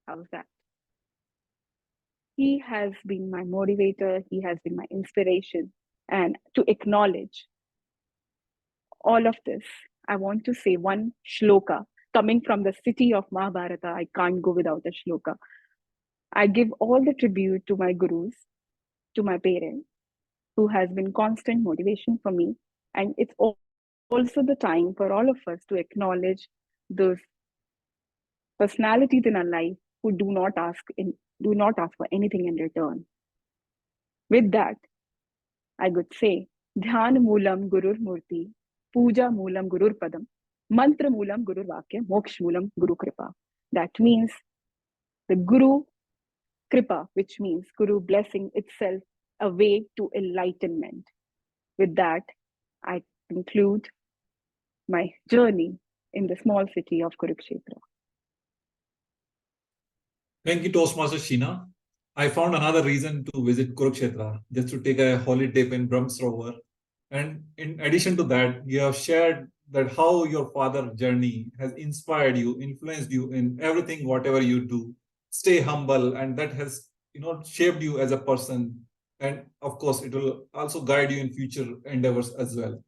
How's that? He has been my motivator. He has been my inspiration. And to acknowledge all of this, I want to say one shloka coming from the city of Mahabharata. I can't go without a shloka. I give all the tribute to my gurus, to my parents, who has been constant motivation for me. And it's also the time for all of us to acknowledge those personalities in our life who do not ask for anything in return. With that, I would say, Dhyan Moolam Gurur Murti, Puja Moolam Gurur Padam, Mantra Moolam Gurur Vakya, Moksh Moolam Guru Kripa. That means the Guru Kripa, which means Guru blessing itself, a way to enlightenment. With that, I conclude my journey in the small city of Kurukshetra. Thank you, Toastmaster Sheena. I found another reason to visit Kurukshetra, just to take a holiday in Brahmsrovar. And in addition to that, you have shared that how your father's journey has inspired you, influenced you in everything, whatever you do. Stay humble, and that has shaped you as a person. And of course, it will also guide you in future endeavors as well.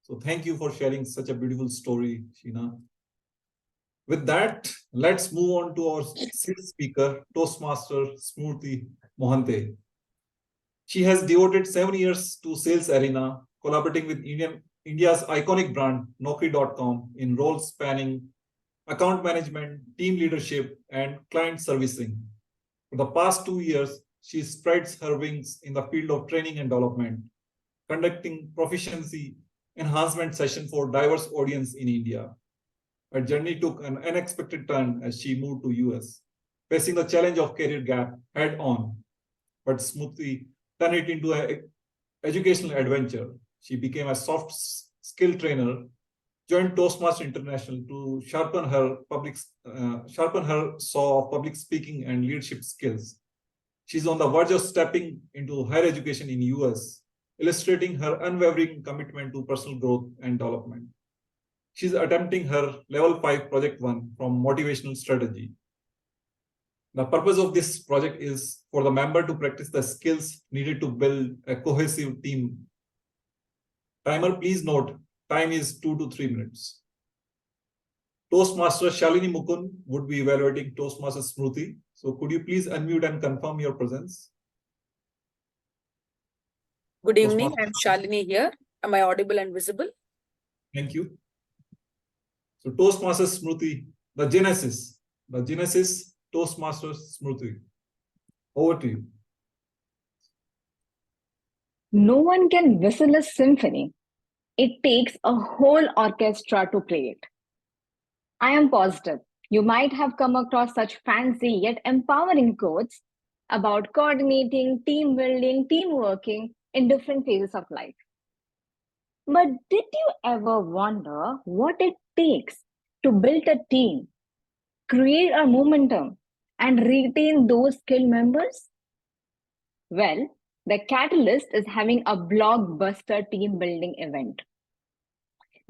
So thank you for sharing such a beautiful story, Sheena. With that, let's move on to our sixth speaker, Toastmaster Smruti Mohanty. She has devoted 7 years to sales arena, collaborating with India's iconic brand, Naukri.com, in roles spanning account management, team leadership, and client servicing. For the past 2 years, she spreads her wings in the field of training and development, conducting proficiency enhancement sessions for diverse audience in India. Her journey took an unexpected turn as she moved to US, facing the challenge of career gap head on, but smoothly turned it into an educational adventure. She became a soft skill trainer, joined Toastmasters International to sharpen her saw of public speaking and leadership skills. She's on the verge of stepping into higher education in US, illustrating her unwavering commitment to personal growth and development. She's attempting her level 5 project 1 from motivational strategy. The purpose of this project is for the member to practice the skills needed to build a cohesive team. Timer, please note, time is 2 to 3 minutes. Toastmaster Shalini Mukund would be evaluating Toastmaster Smruti. So could you please unmute and confirm your presence? Good evening, I'm Shalini here. Am I audible and visible? Thank you. So Toastmasters Smruti, the Genesis, Toastmasters Smruti. Over to you. No one can whistle a symphony. It takes a whole orchestra to play it. I am positive you might have come across such fancy yet empowering quotes about coordinating, team building, team working in different phases of life. But did you ever wonder what it takes to build a team, create a momentum, and retain those skilled members? Well, the catalyst is having a blockbuster team building event.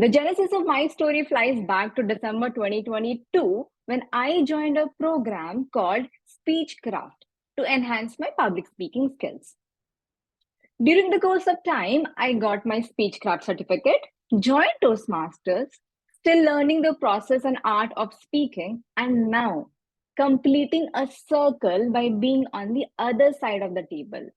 The genesis of my story flies back to December 2022 when I joined a program called Speechcraft to enhance my public speaking skills. During the course of time, I got my Speechcraft certificate, joined Toastmasters, still learning the process and art of speaking, and now completing a circle by being on the other side of the table.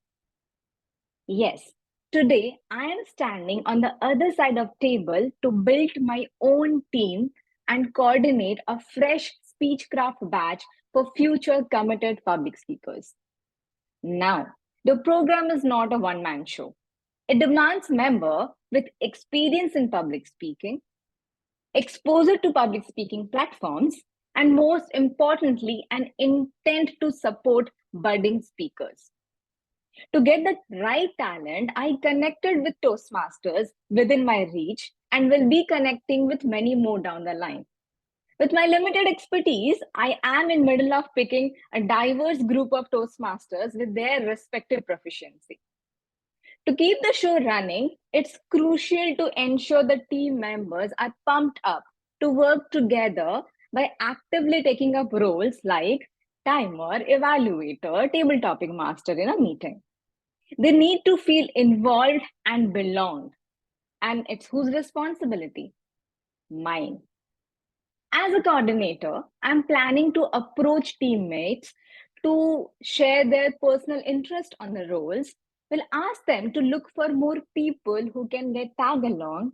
Yes, today I am standing on the other side of the table to build my own team and coordinate a fresh Speechcraft batch for future committed public speakers. Now, the program is not a one-man show. It demands members with experience in public speaking, exposure to public speaking platforms, and most importantly, an intent to support budding speakers. To get the right talent, I connected with Toastmasters within my reach and will be connecting with many more down the line. With my limited expertise, I am in the middle of picking a diverse group of Toastmasters with their respective proficiency. To keep the show running, it's crucial to ensure the team members are pumped up to work together by actively taking up roles like timer, evaluator, table topic master in a meeting. They need to feel involved and belong. And it's whose responsibility? Mine. As a coordinator, I'm planning to approach teammates to share their personal interest on the roles. We'll ask them to look for more people who can get tag along,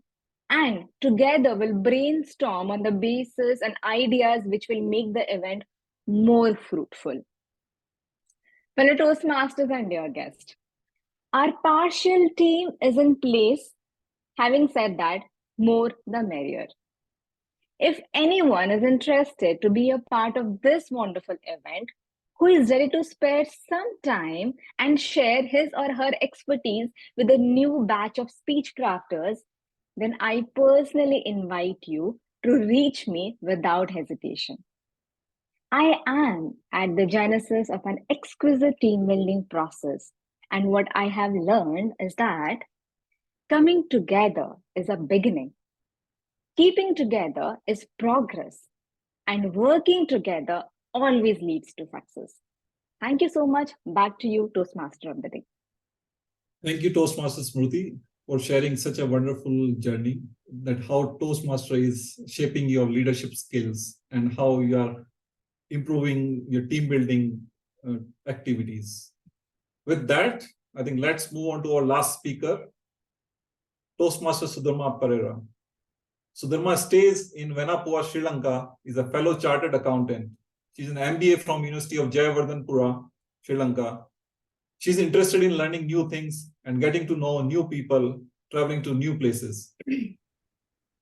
and together we'll brainstorm on the basis and ideas which will make the event more fruitful. Fellow Toastmasters and dear guest, our partial team is in place. Having said that, more the merrier. If anyone is interested to be a part of this wonderful event, who is ready to spare some time and share his or her expertise with a new batch of speech crafters, then I personally invite you to reach me without hesitation. I am at the genesis of an exquisite team building process, and what I have learned is that coming together is a beginning. Keeping together is progress, and working together always leads to success. Thank you so much. Back to you, Toastmaster of the Day. Thank you, Toastmaster Smruti, for sharing such a wonderful journey, that how Toastmaster is shaping your leadership skills and how you are improving your team building activities. With that, I think let's move on to our last speaker, Toastmaster Sudharma Perera. Sudharma stays in Venapua, Sri Lanka, is a fellow chartered accountant. She's an MBA from University of Jayewardenepura, Sri Lanka. She's interested in learning new things and getting to know new people, traveling to new places.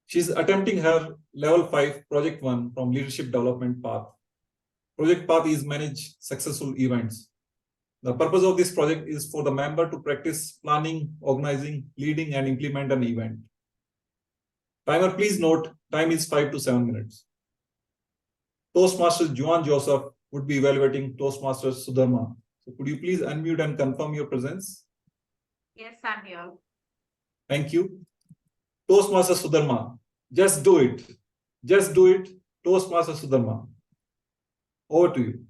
She's attempting her level 5 project 1 from Leadership Development Path. Project Path is manage successful events. The purpose of this project is for the member to practice planning, organizing, leading, and implement an event. Timer, please note, time is 5 to 7 minutes. Toastmaster Juan Joseph would be evaluating Toastmaster Sudharma. So could you please unmute and confirm your presence? Yes, I'm here. Thank you. Toastmaster Sudharma, just do it. Just do it. Toastmaster Sudharma. Over to you.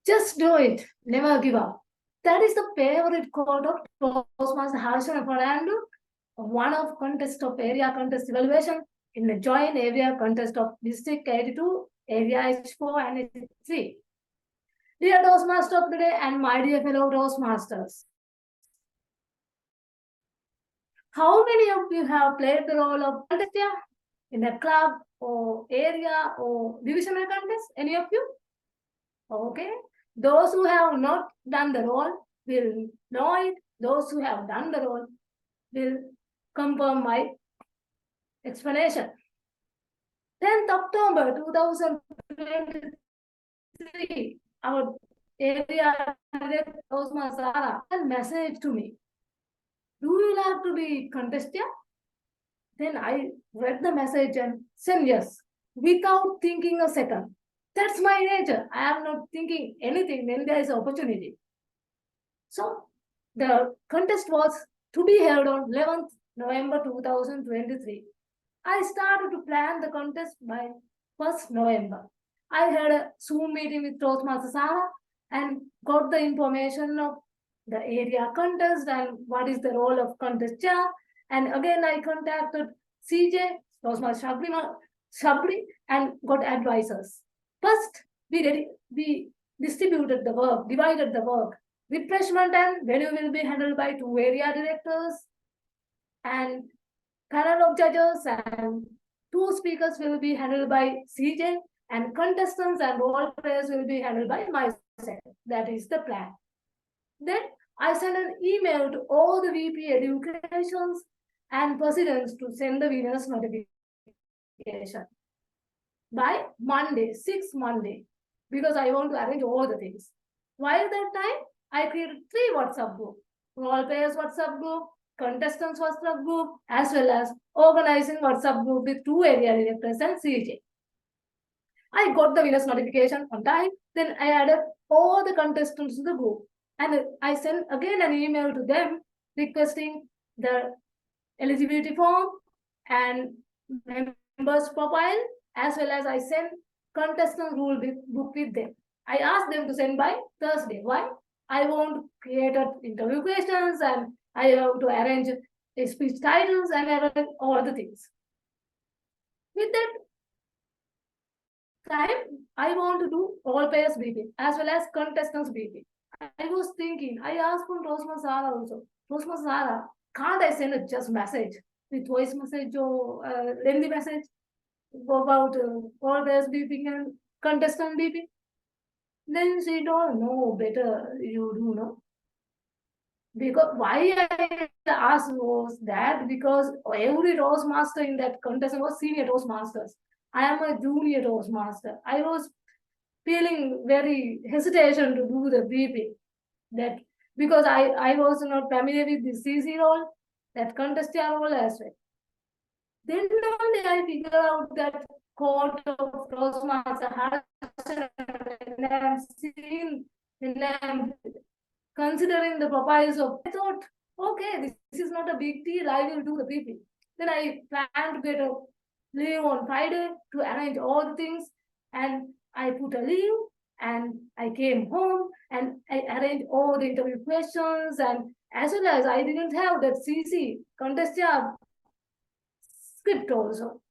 Just do it. Never give up. That is the favorite quote of Toastmaster Ashwini, one of contest of area contest evaluation in the joint area contest of District 82, Area H4 and H3. Dear Toastmaster of the Day and my dear fellow Toastmasters, how many of you have played the role of contestant in a club or area or divisional contest? Any of you? Okay. Those who have not done the role will know it. Those who have done the role will confirm my explanation. 10th October 2023, our area director Toastmaster message to me, do you like to be contestant? Then I read the message and said yes, without thinking a second. That's my nature. I am not thinking anything when there is opportunity. So the contest was to be held on 11th November 2023. I started to plan the contest by 1st November. I had a Zoom meeting with Toastmaster Sarah and got the information of the area contest and what is the role of contest chair. And again, I contacted CJ, Toastmaster Chaudary, and got advisors. First, we distributed the work, divided the work. Refreshment and venue will be handled by 2 area directors and panel of judges, and 2 speakers will be handled by CJ, and contestants and role players will be handled by myself. That is the plan. Then I sent an email to all the VP educations and presidents to send the winners notification by Monday, 6th Monday, because I want to arrange all the things. While that time, I created 3 WhatsApp groups: role players WhatsApp group, contestants WhatsApp group, as well as organizing WhatsApp group with 2 area directors and CJ. I got the winners notification on time. Then I added all the contestants to the group. And I sent again an email to them requesting the eligibility form and members profile, as well as I sent contestant rule book with them. I asked them to send by Thursday. Why? I want to create interview questions and I have to arrange speech titles and arrange all the things. With that time, I want to do all players briefing as well as contestants briefing. I was thinking, I asked from Toastmasters also. Toastmasters, can't I send a just message with voice message or lengthy message about all players briefing and contestant briefing? Then she don't know better you do know. Because why I asked was that because every Toastmaster in that contest was senior Toastmasters. I am a junior Toastmaster. I was feeling very hesitation to do the briefing. That because I was not familiar with the CC role, that contestant role as well. Then only I figured out that court of Toastmaster has and I'm seeing and I'm considering the profiles of, I thought, okay, this is not a big deal. I will do the briefing. Then I planned to get a leave on Friday to arrange all the things, and I put a leave and I came home and I arranged all the interview questions, and as well as I didn't have that CC contestant script also.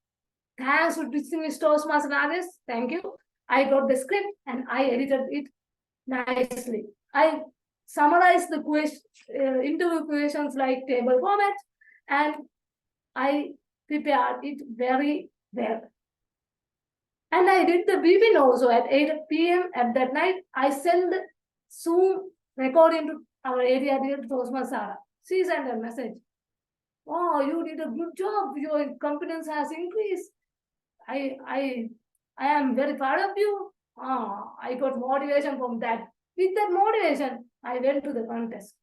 Thanks to distinguished Toastmaster Nair, thank you. I got the script and I edited it nicely. I summarized the interview questions like table format, and I prepared it very well. And I did the briefing also at 8 p.m. at that night. I sent the Zoom recording to our area director, Toastmasters. She sent a message. Oh, you did a good job. Your confidence has increased. I am very proud of you. I got motivation from that. With that motivation, I went to the contest.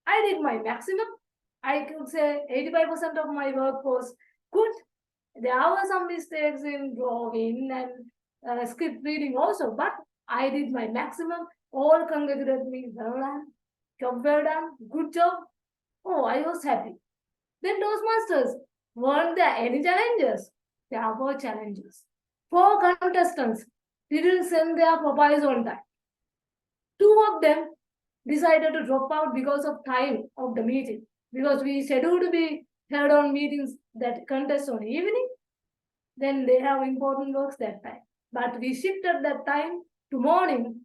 I did my maximum. I could say 85% of my work was good. There were some mistakes in drawing and script reading also, but I did my maximum. All congratulated me. Well done. Job well done. Good job. Oh, I was happy. Then Toastmasters, weren't there any challenges? There were challenges. 4 contestants didn't send their profiles on time. 2 of them decided to drop out because of time of the meeting, because we scheduled to be held on meetings that contest on evening. Then they have important works that time. But we shifted that time to morning.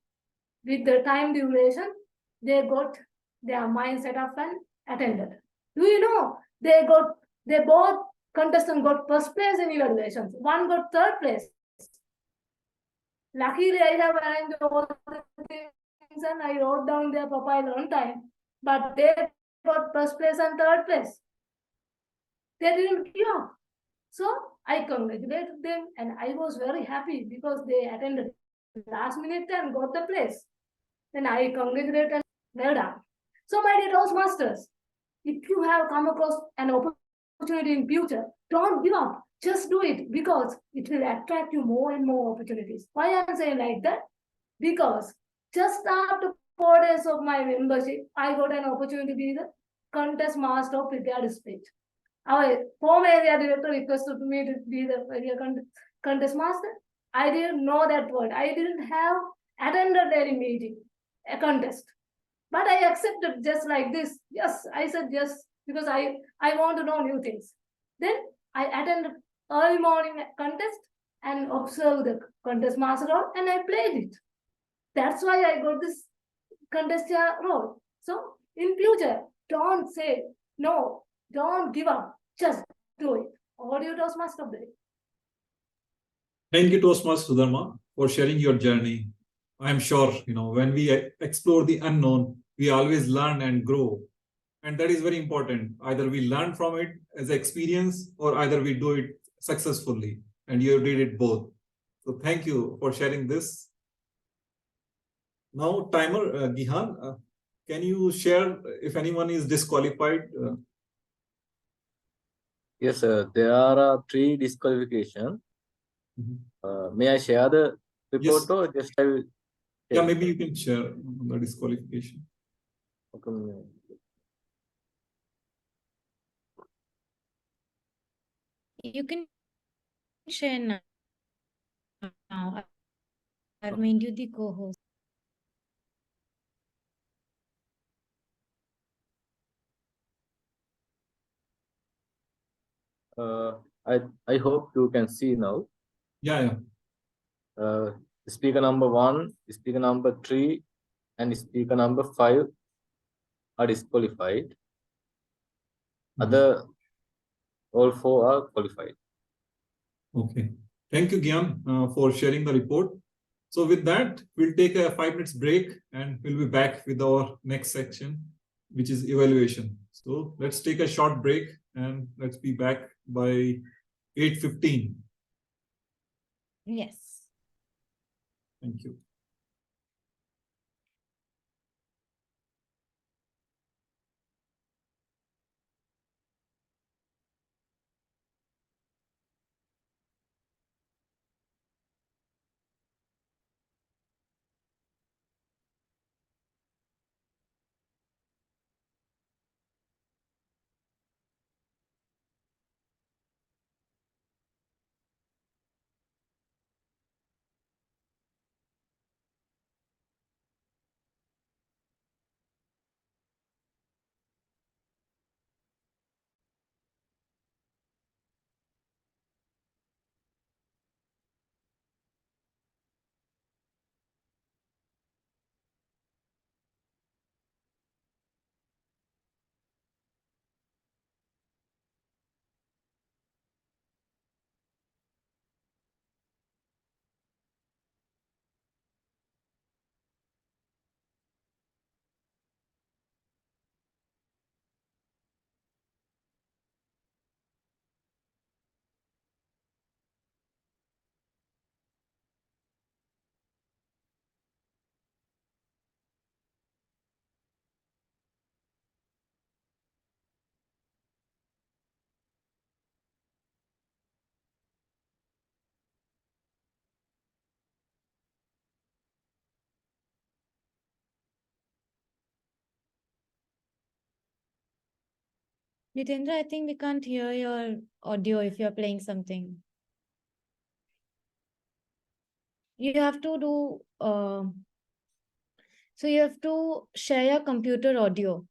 With the time duration, they got their mind set up and attended. Do you know, they both contestants got first place in evaluations. One got 3rd place. Luckily, I have arranged all the things and I wrote down their profile on time. But they got first place and 3rd place. They didn't give up. So I congratulated them and I was very happy because they attended last minute and got the place. Then I congratulated and well done. So my dear Toastmasters, if you have come across an opportunity in future, don't give up. Just do it because it will attract you more and more opportunities. Why I'm saying like that? Because just after 4 days of my membership, I got an opportunity to be the contest master of prepared speech. Our former area director requested me to be the area contest master. I didn't know that word. I didn't have attended any meeting, a contest. But I accepted just like this. Yes, I said yes, because I want to know new things. Then I attended early morning contest and observed the contest master role and I played it. That's why I got this contest role. So in future, don't say no, don't give up, just do it. What do you Toastmaster of the day? Thank you, Toastmaster Sudharma, for sharing your journey. I'm sure, when we explore the unknown, we always learn and grow. And that is very important. Either we learn from it as experience or either we do it successfully. And you did it both. So thank you for sharing this. Now, timer, Gihan, can you share if anyone is disqualified? Yes, sir. There are 3 disqualifications. May I share the report Yes. or just I will? Yeah, maybe you can share the disqualification. Okay. You can share now. I've made you the co-host. I hope you can see now. Yeah. Speaker number 1, speaker number 3, and speaker number 5 are disqualified. Other all 4 are qualified. Okay. Thank you, Gyan, for sharing the report. So with that, we'll take a 5 minutes break and we'll be back with our next section, which is evaluation. So let's take a short break and let's be back by 8:15. Yes. Thank you. Jitendra, I think we can't hear your audio if you're playing something. You have to do, so you have to share your computer audio.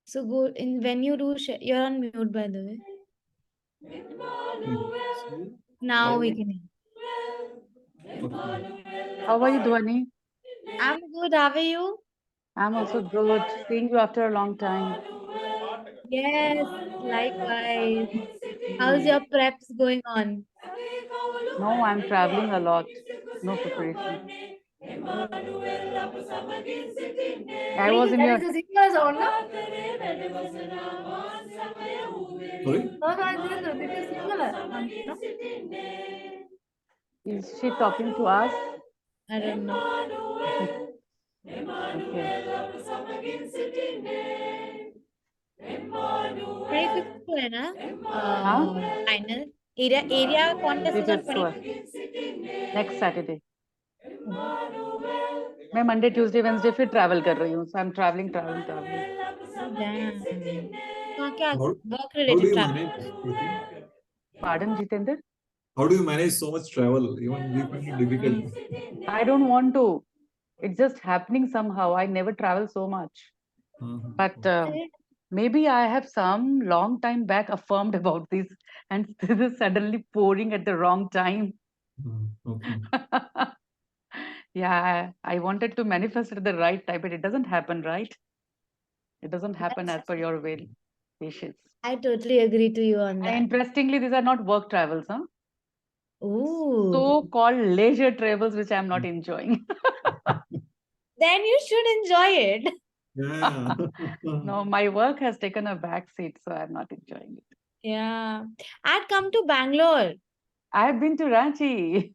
So go in when you do share, you're on mute, by the way. Now we can hear. How are you, Dhwani? I'm good. How are you? I'm also good. Seeing you after a long time. Yes, likewise. How's your preps going on? No, I'm traveling a lot. No preparation. I was in your. Sorry? Is she talking to us? I don't know. Okay. Pretty quick to है ना? Final area contest is on 20. Next Saturday. मैं Monday, Tuesday, Wednesday फिर travel कर रही हूँ. So I'm traveling. Oh, damn. क्या How work do related you travel? manage, Preeti? Pardon, Jitender? How do you manage so much travel? Even we find it difficult. I don't want to. It's just happening somehow. I never travel so much. But maybe I have some long time back affirmed about this, and this is suddenly pouring at the wrong time. Okay. Yeah, I wanted to manifest at the right time, but it doesn't happen, right? It doesn't happen as per your will, patience. I totally agree to you on that. And interestingly, these are not work travels, huh? Ooh. So-called leisure travels, which I'm not enjoying. Then you should enjoy it. Yeah. No, my work has taken a back seat, so I'm not enjoying it. Yeah. I'd come to Bangalore. I've been to Ranchi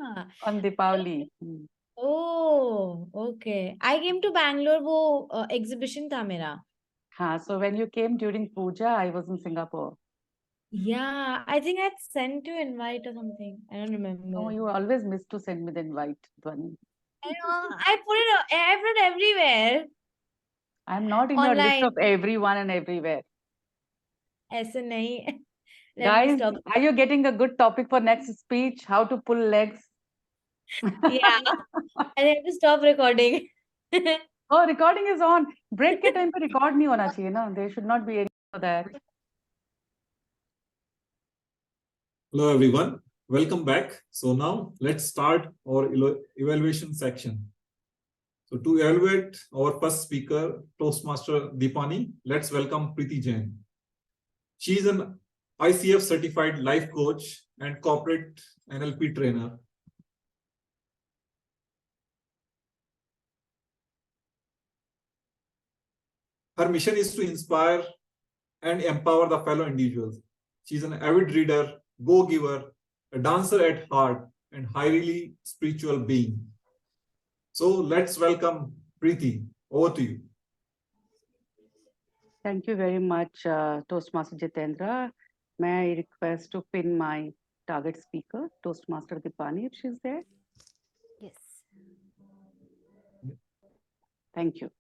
Ah. on Deepavali. Oh, okay. I came to Bangalore, वो exhibition था मेरा. So when you came during puja, I was in Singapore. Yeah, I think I'd sent you invite or something. I don't remember. No, you always miss to send me the invite, Dhwani. I put it everywhere. I'm not in your list Online. of everyone and everywhere. ऐसे नहीं. Let me Guys, stop. are you getting a good topic for next speech? How to pull legs? Yeah. I have to stop recording. Oh, recording is on. Break के time पे record नहीं होना चाहिए ना. There should not be any for that. Hello, everyone. Welcome back. So now let's start our evaluation section. So to evaluate our first speaker, Toastmaster Deepani, let's welcome Preeti Jain. She is an ICF certified life coach and corporate NLP trainer. Her mission is to inspire and empower the fellow individuals. She is an avid reader, go-giver, a dancer at heart, and highly spiritual being. So let's welcome Preeti. Over to you. Thank you very much, Toastmaster Jitendra. May I request to pin my target speaker, Toastmaster Deepani, if she's there? Yes. Thank you.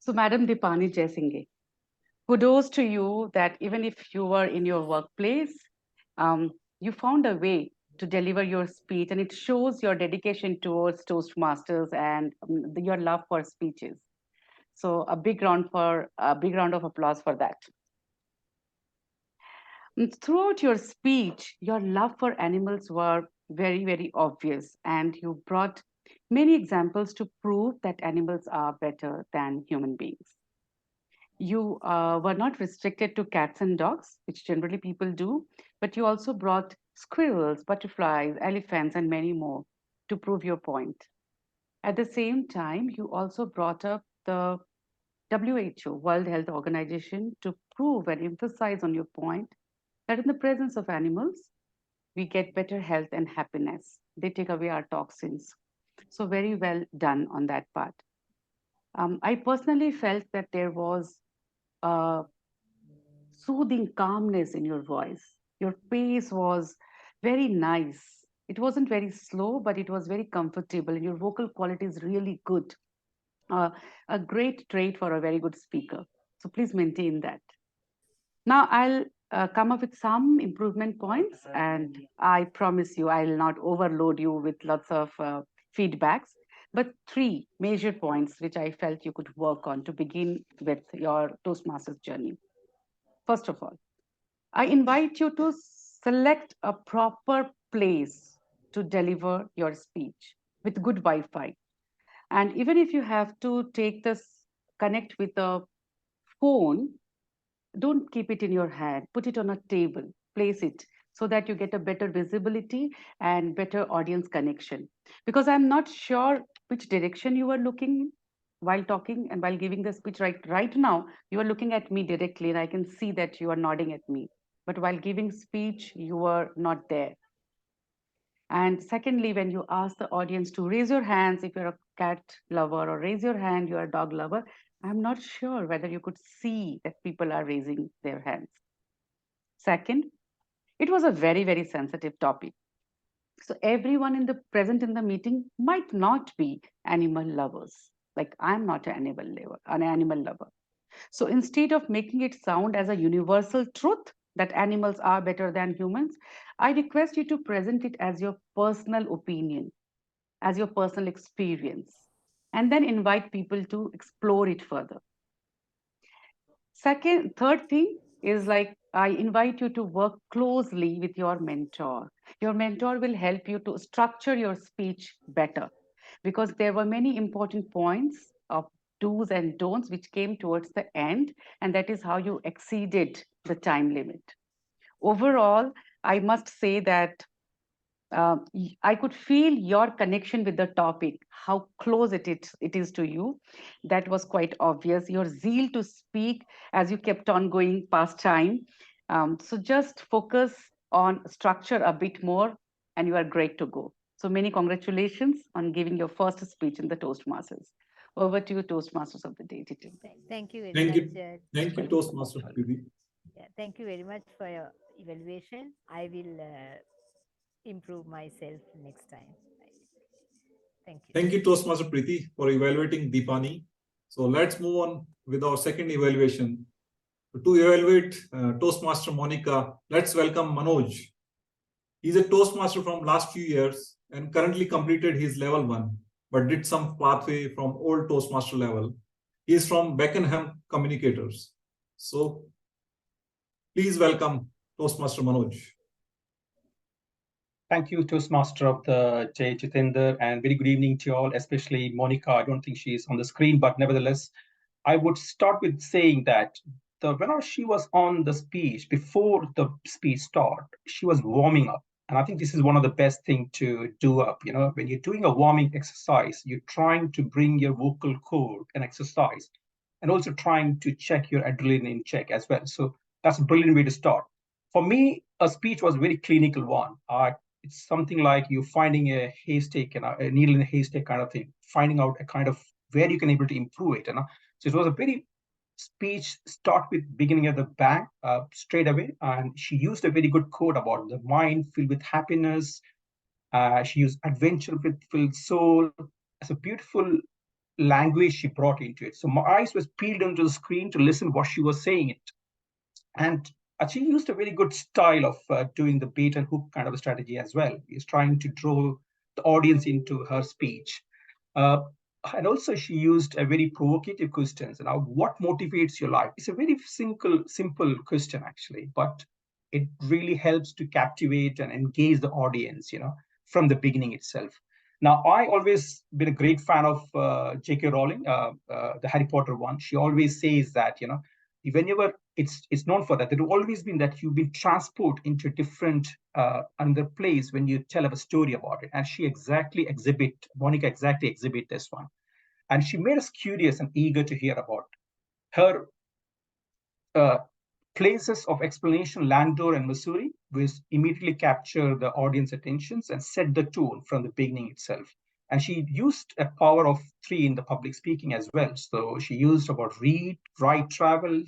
So, Madam Deepani Jayasinghe, kudos to you that even if you were in your workplace, you found a way to deliver your speech, and it shows your dedication towards Toastmasters and your love for speeches. So, a big round of applause for that. Throughout your speech, your love for animals were very, very obvious, and you brought many examples to prove that animals are better than human beings. You were not restricted to cats and dogs, which generally people do, but you also brought squirrels, butterflies, elephants, and many more to prove your point. At the same time, you also brought up the WHO, World Health Organization, to prove and emphasize on your point that in the presence of animals, we get better health and happiness. They take away our toxins. So very well done on that part. I personally felt that there was a soothing calmness in your voice. Your pace was very nice. It wasn't very slow, but it was very comfortable. And your vocal quality is really good. A great trait for a very good speaker. So please maintain that. Now I'll come up with some improvement points, and I promise you I'll not overload you with lots of feedbacks, but 3 major points which I felt you could work on to begin with your Toastmasters journey. First of all, I invite you to select a proper place to deliver your speech with good Wi-Fi. And even if you have to take this, connect with a phone, don't keep it in your hand, put it on a table, place it so that you get a better visibility and better audience connection. Because I'm not sure which direction you are looking while talking and while giving the speech. Right now, you are looking at me directly, and I can see that you are nodding at me. But while giving speech, you are not there. And secondly, when you ask the audience to raise your hands if you're a cat lover, or raise your hand, you're a dog lover, I'm not sure whether you could see that people are raising their hands. Second, it was a very, very sensitive topic. So everyone present in the meeting might not be animal lovers. Like I'm not an animal lover. So instead of making it sound as a universal truth that animals are better than humans, I request you to present it as your personal opinion, as your personal experience, and then invite people to explore it further. Third thing is like I invite you to work closely with your mentor. Your mentor will help you to structure your speech better, because there were many important points of do's and don'ts which came towards the end, and that is how you exceeded the time limit. Overall, I must say that I could feel your connection with the topic, how close it is to you. That was quite obvious. Your zeal to speak as you kept on going past time. So just focus on structure a bit more, and you are great to go. So many congratulations on giving your first speech in the Toastmasters. Over to you, Toastmasters of the day, Jitender. Thank you very Thank much. Thank you, Toastmaster Preeti. Yeah, thank you very much for your evaluation. I will improve myself next time. Thank you. Thank you, Toastmaster Preeti, for evaluating Deepani. So let's move on with our second evaluation. To evaluate Toastmaster Monica, let's welcome Manoj. He's a Toastmaster from last few years and currently completed his level 1, but did some pathway from old Toastmaster level. He is from Beckenham Communicators. So please welcome Toastmaster Manoj. Thank you, Toastmaster of the Jitender, and very good evening to you all, especially Monica. I don't think she is on the screen, but nevertheless, I would start with saying that whenever she was on the speech, before the speech start, she was warming up. And I think this is one of the best things to do up. You know, when you're doing a warming exercise, you're trying to bring your vocal cord and exercise, and also trying to check your adrenaline in check as well. So that's a brilliant way to start. For me, a speech was a very clinical one. It's something like you finding a haystack and a needle in a haystack kind of thing, finding out a kind of where you can able to improve it. So it was a very speech start with beginning at the bang straight away. And she used a very good quote about the mind filled with happiness. She used adventure with filled soul. It's a beautiful language she brought into it. So my eyes was peeled onto the screen to listen what she was saying it. And she used a very good style of doing the bait and hook kind of a strategy as well. He's trying to draw the audience into her speech. And also she used a very provocative questions. Now, what motivates your life? It's a very simple question actually, but it really helps to captivate and engage the audience, you know, from the beginning itself. Now, I always been a great fan of J.K. Rowling, the Harry Potter one. She always says that, you know, whenever it's known for that, there have always been that you've been transported into a different another place when you tell a story about it. And Monica exactly exhibit this one. And she made us curious and eager to hear about her places of explanation, Landor and Missouri, which immediately capture the audience attentions and set the tone from the beginning itself. And she used a power of 3 in the public speaking as well. So she used about read, write, travel,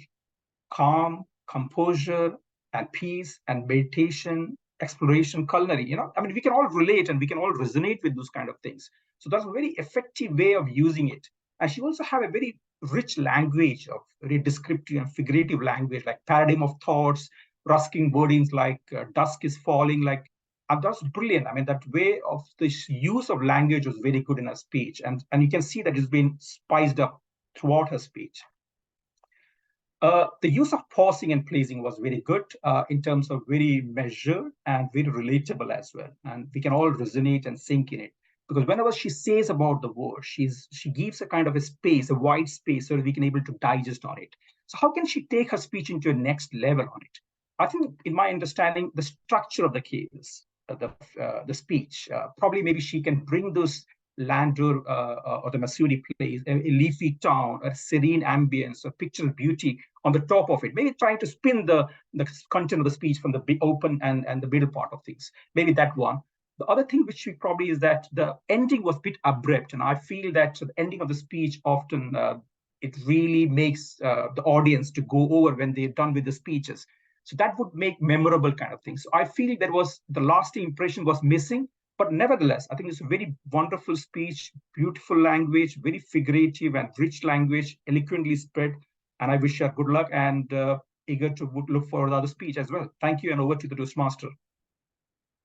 calm, composure, and peace, and meditation, exploration, culinary. You know, I mean, we can all relate and we can all resonate with those kind of things. So that's a very effective way of using it. And she also have a very rich language of very descriptive and figurative language, like paradigm of thoughts, rusking wordings like dusk is falling, like, and that's brilliant. I mean, that way of this use of language was very good in her speech. And you can see that it's been spiced up throughout her speech. The use of pausing and placing was very good in terms of very measured and very relatable as well. And we can all resonate and sink in it. Because whenever she says about the word, she gives a kind of a space, a wide space, so that we can able to digest on it. So how can she take her speech into a next level on it? I think, in my understanding, the structure of the case, the speech, probably maybe she can bring those Landor or the Missouri place, a leafy town, a serene ambience, a picture of beauty on the top of it. Maybe trying to spin the content of the speech from the open and the middle part of things. Maybe that one. The other thing which we probably is that the ending was a bit abrupt, and I feel that the ending of the speech often it really makes the audience to go over when they're done with the speeches. So that would make memorable kind of things. So I feel there was the lasting impression was missing, but nevertheless, I think it's a very wonderful speech, beautiful language, very figurative and rich language, eloquently spread. And I wish her good luck and eager to look for the other speech as well. Thank you, and over to the Toastmaster.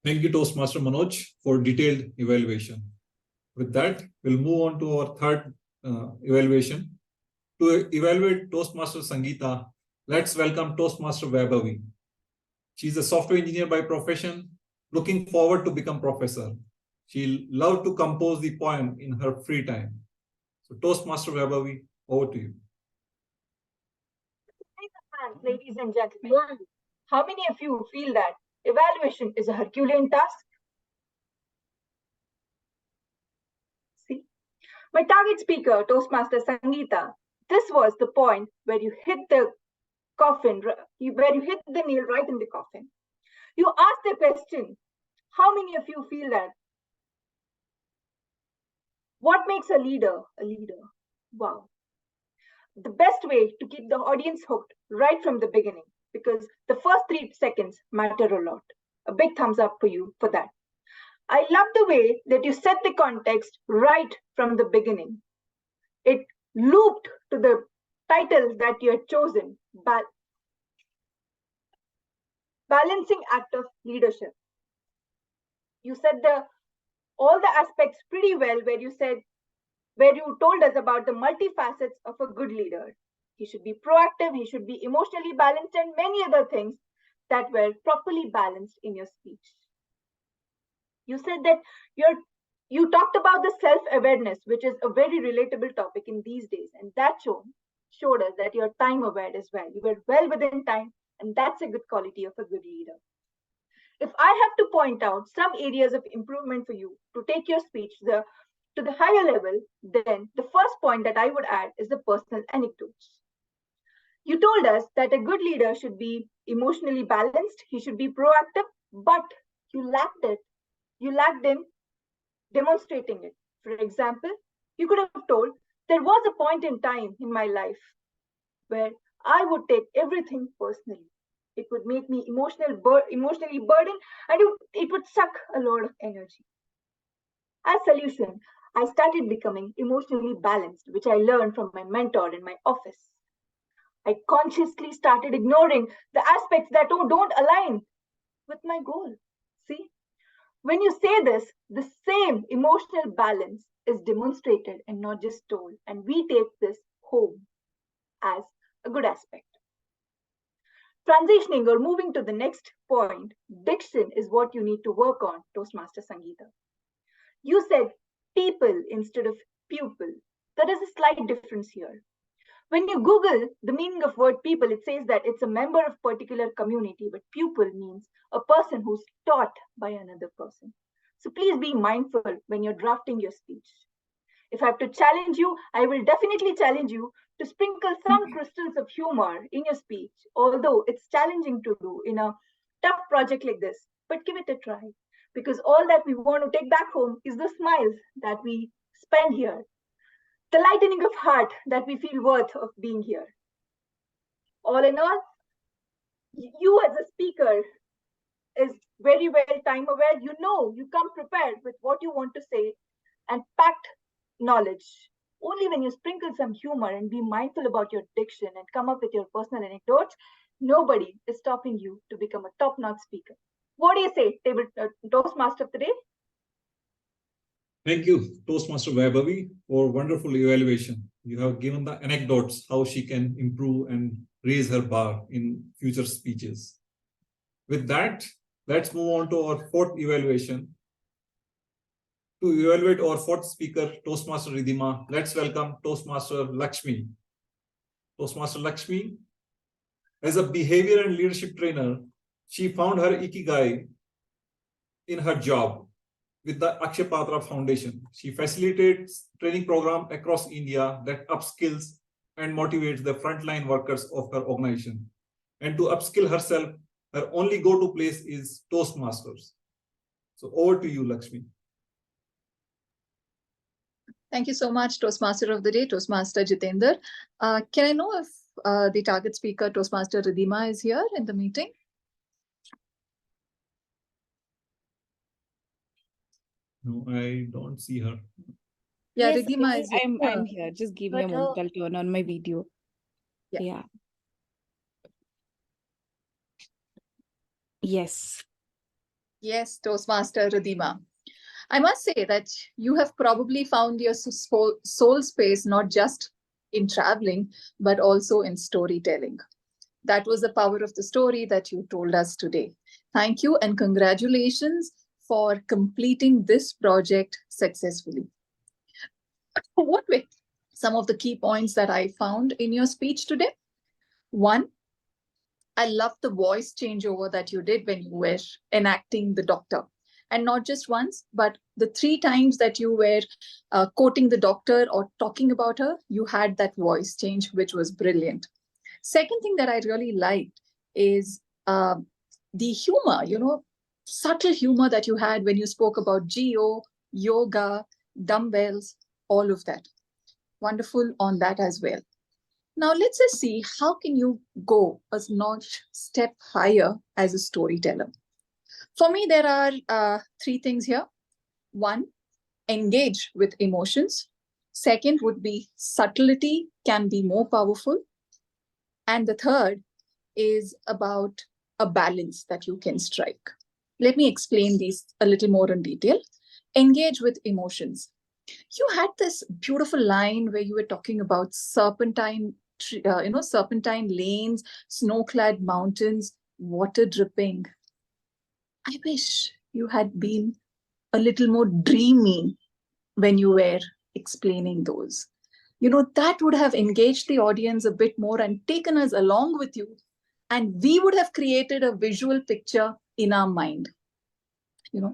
Thank you, Toastmaster Manoj, for detailed evaluation. With that, we'll move on to our third evaluation. To evaluate Toastmaster Sangeeta, let's welcome Toastmaster Vaibhavi. She's a software engineer by profession, looking forward to become professor. She'll love to compose the poem in her free time. So Toastmaster Vaibhavi, over to you. Ladies and gentlemen, how many of you feel that evaluation is a Herculean task? See, my target speaker, Toastmaster Sangeeta, this was the point where you hit the coffin, where you hit the nail right in the coffin. You asked the question, how many of you feel that? What makes a leader a leader? Wow. The best way to keep the audience hooked right from the beginning, because the first 3 seconds matter a lot. A big thumbs up for you for that. I love the way that you set the context right from the beginning. It looped to the titles that you had chosen, balancing act of leadership. You said all the aspects pretty well where you told us about the multifacets of a good leader. He should be proactive, he should be emotionally balanced, and many other things that were properly balanced in your speech. You said that you talked about the self-awareness, which is a very relatable topic in these days, and that showed us that you're time aware as well. You were well within time, and that's a good quality of a good leader. If I have to point out some areas of improvement for you to take your speech to the higher level, then the first point that I would add is the personal anecdotes. You told us that a good leader should be emotionally balanced, he should be proactive, but you lacked it. You lacked in demonstrating it. For example, you could have told, there was a point in time in my life where I would take everything personally. It would make me emotionally burdened, and it would suck a lot of energy. As a solution, I started becoming emotionally balanced, which I learned from my mentor in my office. I consciously started ignoring the aspects that don't align with my goal. See, when you say this, the same emotional balance is demonstrated and not just told, and we take this home as a good aspect. Transitioning or moving to the next point, diction is what you need to work on, Toastmaster Sangeeta. You said people instead of pupil. There is a slight difference here. When you Google the meaning of word people, it says that it's a member of particular community, but pupil means a person who's taught by another person. So please be mindful when you're drafting your speech. If I have to challenge you, I will definitely challenge you to sprinkle some crystals of humor in your speech, although it's challenging to do in a tough project like this, but give it a try. Because all that we want to take back home is the smiles that we spend here, the lightening of heart that we feel worth of being here. All in all, you as a speaker is very well time aware. You come prepared with what you want to say and packed knowledge. Only when you sprinkle some humor and be mindful about your diction and come up with your personal anecdotes, nobody is stopping you to become a top-notch speaker. What do you say, Toastmaster of the day? Thank you, Toastmaster Vaibhavi, for wonderful evaluation. You have given the anecdotes, how she can improve and raise her bar in future speeches. With that, let's move on to our fourth evaluation. To evaluate our fourth speaker, Toastmaster Reedhima, let's welcome Toastmaster Lakshmi. Toastmaster Lakshmi, as a behavior and leadership trainer, she found her ikigai in her job with the Akshay Foundation. She facilitates training program across India that upskills and motivates the frontline workers of her organization. And to upskill herself, her only go-to place is Toastmasters. So over to you, Lakshmi. Thank you so much, Toastmaster of the Day, Toastmaster Jitender. Can I know if the target speaker, Toastmaster Reedhima, is here in the meeting? No, I don't see her. Yeah, Yes, Reedhima is here. I'm here. Just give me a moment. I'll turn on my video. Yeah. Yes. Yes, Toastmaster Reedhima. I must say that you have probably found your soul space not just in traveling, but also in storytelling. That was the power of the story that you told us today. Thank you and congratulations for completing this project successfully. What were some of the key points that I found in your speech today? One, I love the voice changeover that you did when you were enacting the doctor. And not just once, but the 3 times that you were quoting the doctor or talking about her, you had that voice change, which was brilliant. Second thing that I really liked is the humor, subtle humor that you had when you spoke about geo, yoga, dumbbells, all of that. Wonderful on that as well. Now let's just see, how can you go a notch step higher as a storyteller? For me, there are 3 things here. One, engage with emotions. Second would be subtlety can be more powerful. And the third is about a balance that you can strike. Let me explain these a little more in detail. Engage with emotions. You had this beautiful line where you were talking about serpentine lanes, snow-clad mountains, water dripping. I wish you had been a little more dreamy when you were explaining those. That would have engaged the audience a bit more and taken us along with you. And we would have created a visual picture in our mind. The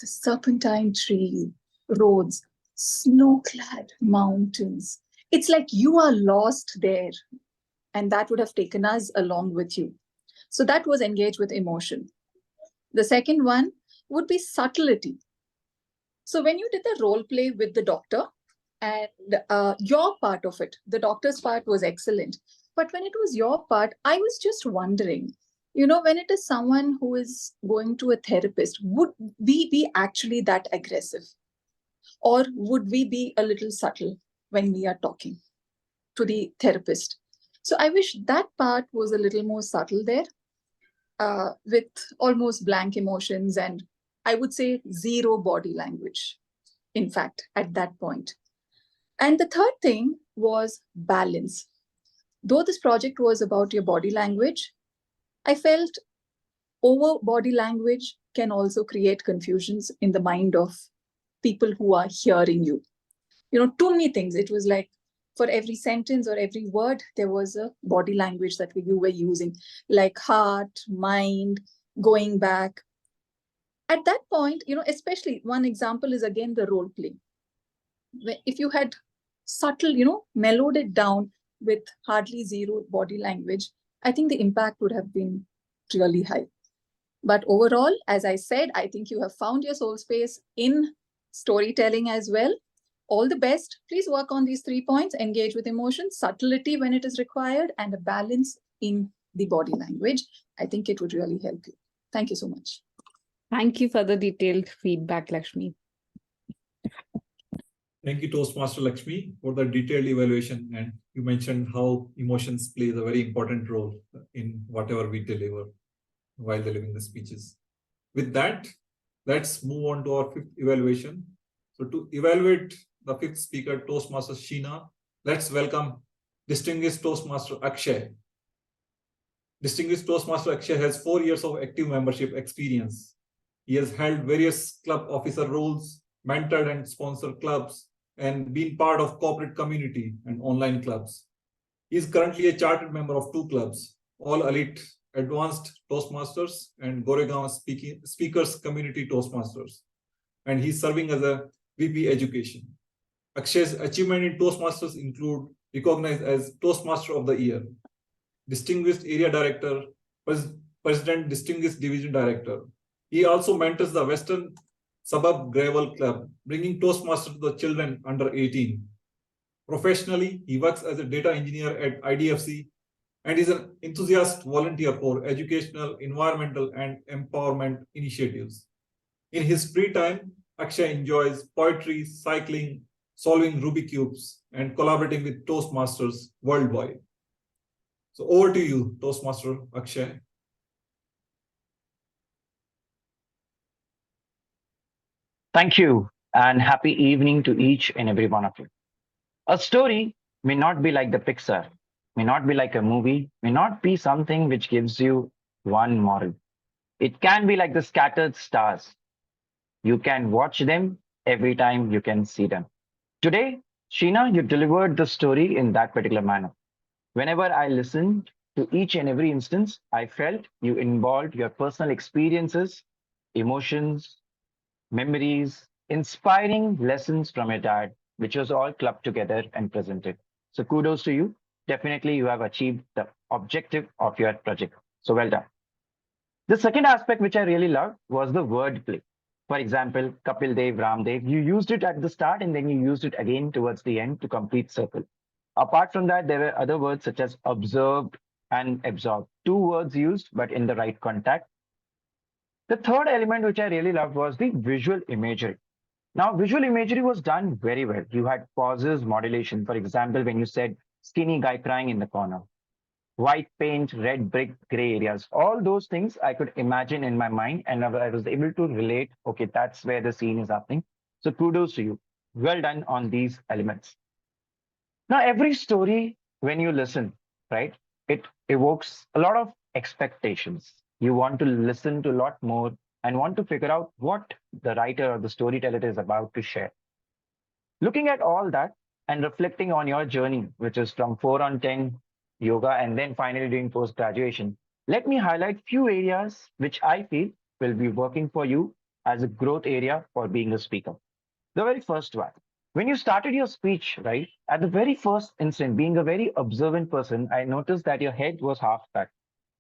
serpentine tree, roads, snow-clad mountains. It's like you are lost there. And that would have taken us along with you. So that was engage with emotion. The second one would be subtlety. So when you did the role play with the doctor, and your part of it, the doctor's part was excellent. But when it was your part, I was just wondering, when it is someone who is going to a therapist, would we be actually that aggressive? Or would we be a little subtle when we are talking to the therapist? So I wish that part was a little more subtle there, with almost blank emotions and I would say zero body language, in fact, at that point. And the third thing was balance. Though this project was about your body language, I felt over body language can also create confusions in the mind of people who are hearing you. Too many things. It was like for every sentence or every word, there was a body language that you were using, like heart, mind, going back. At that point, especially one example is again the role play. If you had subtle, mellowed it down with hardly zero body language, I think the impact would have been really high. But overall, as I said, I think you have found your soul space in storytelling as well. All the best. Please work on these 3 points: engage with emotion, subtlety when it is required, and a balance in the body language. I think it would really help you. Thank you so much. Thank you for the detailed feedback, Lakshmi. Thank you, Toastmaster Lakshmi, for the detailed evaluation. And you mentioned how emotions plays a very important role in whatever we deliver while delivering the speeches. With that, let's move on to our fifth evaluation. So to evaluate the fifth speaker, Toastmaster Sheena, let's welcome Distinguished Toastmaster Akshay. Distinguished Toastmaster Akshay has 4 years of active membership experience. He has held various club officer roles, mentored and sponsored clubs, and been part of corporate community and online clubs. He is currently a chartered member of 2 clubs, All Elite Advanced Toastmasters and Goregaon Speakers Community Toastmasters. And he's serving as a VP Education. Akshay's achievement in Toastmasters include recognized as Toastmaster of the Year, Distinguished Area Director, President Distinguished Division Director. He also mentors the Western Suburb Gravel Club, bringing Toastmasters to the children under 18. Professionally, he works as a data engineer at IDFC and is an enthusiast volunteer for educational, environmental, and empowerment initiatives. In his free time, Akshay enjoys poetry, cycling, solving Rubik's Cubes, and collaborating with Toastmasters worldwide. So over to you, Toastmaster Akshay. Thank you, and happy evening to each and every one of you. A story may not be like the Pixar, may not be like a movie, may not be something which gives you one moral. It can be like the scattered stars. You can watch them every time you can see them. Today, Sheena, you delivered the story in that particular manner. Whenever I listened to each and every instance, I felt you involved your personal experiences, emotions, memories, inspiring lessons from your dad, which was all clubbed together and presented. So kudos to you. Definitely you have achieved the objective of your project. So well done. The second aspect which I really loved was the wordplay. For example, Kapil Dev, Ramdev, you used it at the start and then you used it again towards the end to complete circle. Apart from that, there were other words such as observed and absorbed. 2 words used, but in the right context. The third element which I really loved was the visual imagery. Now, visual imagery was done very well. You had pauses, modulation. For example, when you said skinny guy crying in the corner, white paint, red brick, gray areas, all those things I could imagine in my mind, and I was able to relate, okay, that's where the scene is happening. So kudos to you. Well done on these elements. Now, every story, when you listen, right, it evokes a lot of expectations. You want to listen to a lot more and want to figure out what the writer or the storyteller is about to share. Looking at all that and reflecting on your journey, which is from 4 on 10 yoga and then finally doing post-graduation, let me highlight few areas which I feel will be working for you as a growth area for being a speaker. The very first one, when you started your speech, right, at the very first instant, being a very observant person, I noticed that your head was half cut.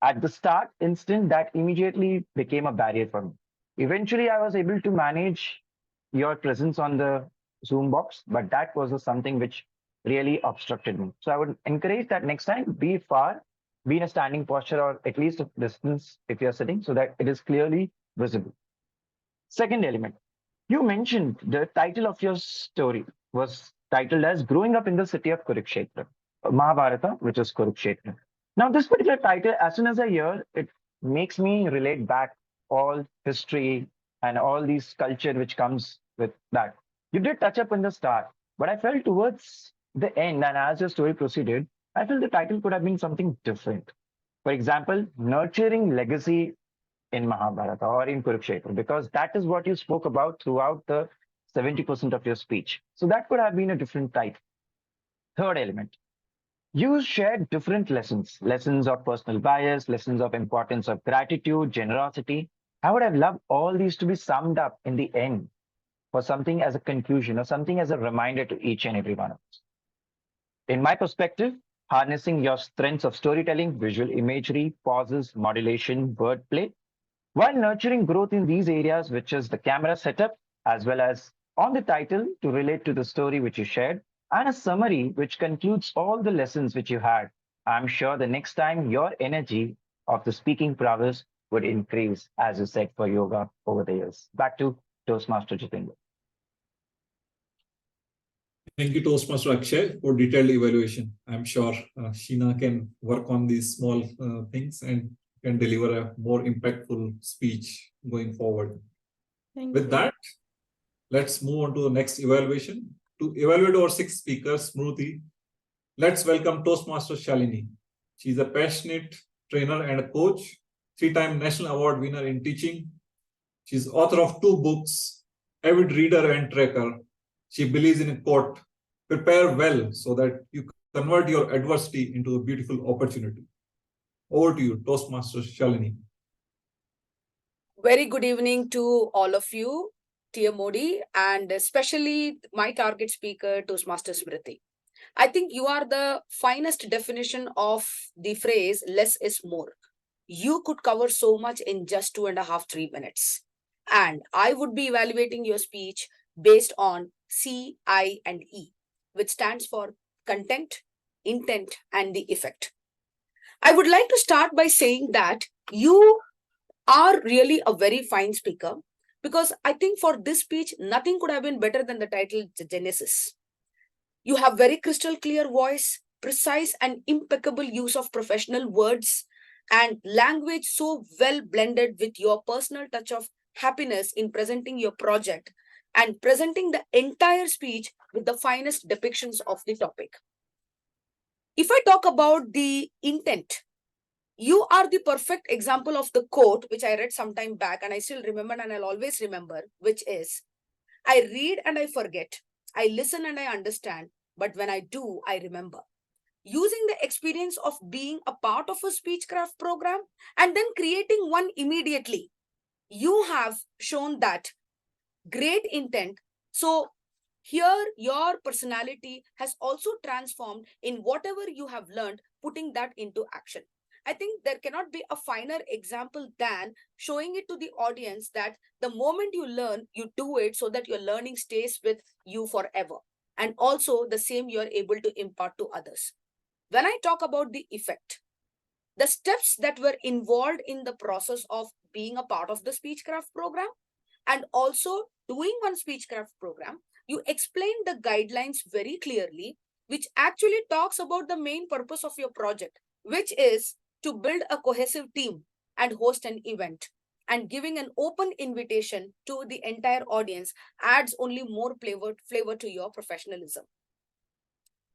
At the start instant, that immediately became a barrier for me. Eventually, I was able to manage your presence on the Zoom box, but that was something which really obstructed me. So I would encourage that next time, be far, be in a standing posture or at least a distance if you're sitting so that it is clearly visible. Second element, you mentioned the title of your story was titled as Growing Up in the City of Kurukshetra, Mahabharata, which is Kurukshetra. Now, this particular title, as soon as I hear, it makes me relate back all history and all these culture which comes with that. You did touch up in the start, but I felt towards the end, and as your story proceeded, I felt the title could have been something different. For example, nurturing legacy in Mahabharata or in Kurukshetra, because that is what you spoke about throughout the 70% of your speech. So that could have been a different title. Third element, you shared different lessons of personal bias, lessons of importance of gratitude, generosity. I would have loved all these to be summed up in the end for something as a conclusion or something as a reminder to each and every one of us. In my perspective, harnessing your strengths of storytelling, visual imagery, pauses, modulation, wordplay, while nurturing growth in these areas, which is the camera setup, as well as on the title to relate to the story which you shared, and a summary which concludes all the lessons which you had, I'm sure the next time your energy of the speaking prowess would increase, as you said, for yoga over the years. Back to Toastmaster Jitender. Thank you, Toastmaster Akshay, for detailed evaluation. I'm sure Sheena can work on these small things and can deliver a more impactful speech going forward. With that, let's move on to the next evaluation. To evaluate our 6 speakers, Smruti, let's welcome Toastmaster Shalini. She's a passionate trainer and a coach, 3-time national award winner in teaching. She's author of 2 books, avid reader and tracker. She believes in a quote, prepare well so that you convert your adversity into a beautiful opportunity. Over to you, Toastmaster Shalini. Very good evening to all of you, TMOD, and especially my target speaker, Toastmaster Smruti. I think you are the finest definition of the phrase, less is more. You could cover so much in just 2.5, 3 minutes. And I would be evaluating your speech based on C, I, and E, which stands for content, intent, and the effect. I would like to start by saying that you are really a very fine speaker, because I think for this speech, nothing could have been better than the title Genesis. You have very crystal clear voice, precise and impeccable use of professional words, and language so well blended with your personal touch of happiness in presenting your project and presenting the entire speech with the finest depictions of the topic. If I talk about the intent, you are the perfect example of the quote, which I read some time back and I still remember and I'll always remember, which is, I read and I forget, I listen and I understand, but when I do, I remember. Using the experience of being a part of a speechcraft program and then creating one immediately, you have shown that great intent. So here, your personality has also transformed in whatever you have learned, putting that into action. I think there cannot be a finer example than showing it to the audience that the moment you learn, you do it so that your learning stays with you forever. And also the same you're able to impart to others. When I talk about the effect, the steps that were involved in the process of being a part of the Speechcraft program, And also doing one speechcraft program, you explain the guidelines very clearly, which actually talks about the main purpose of your project, which is to build a cohesive team and host an event. And giving an open invitation to the entire audience adds only more flavor to your professionalism.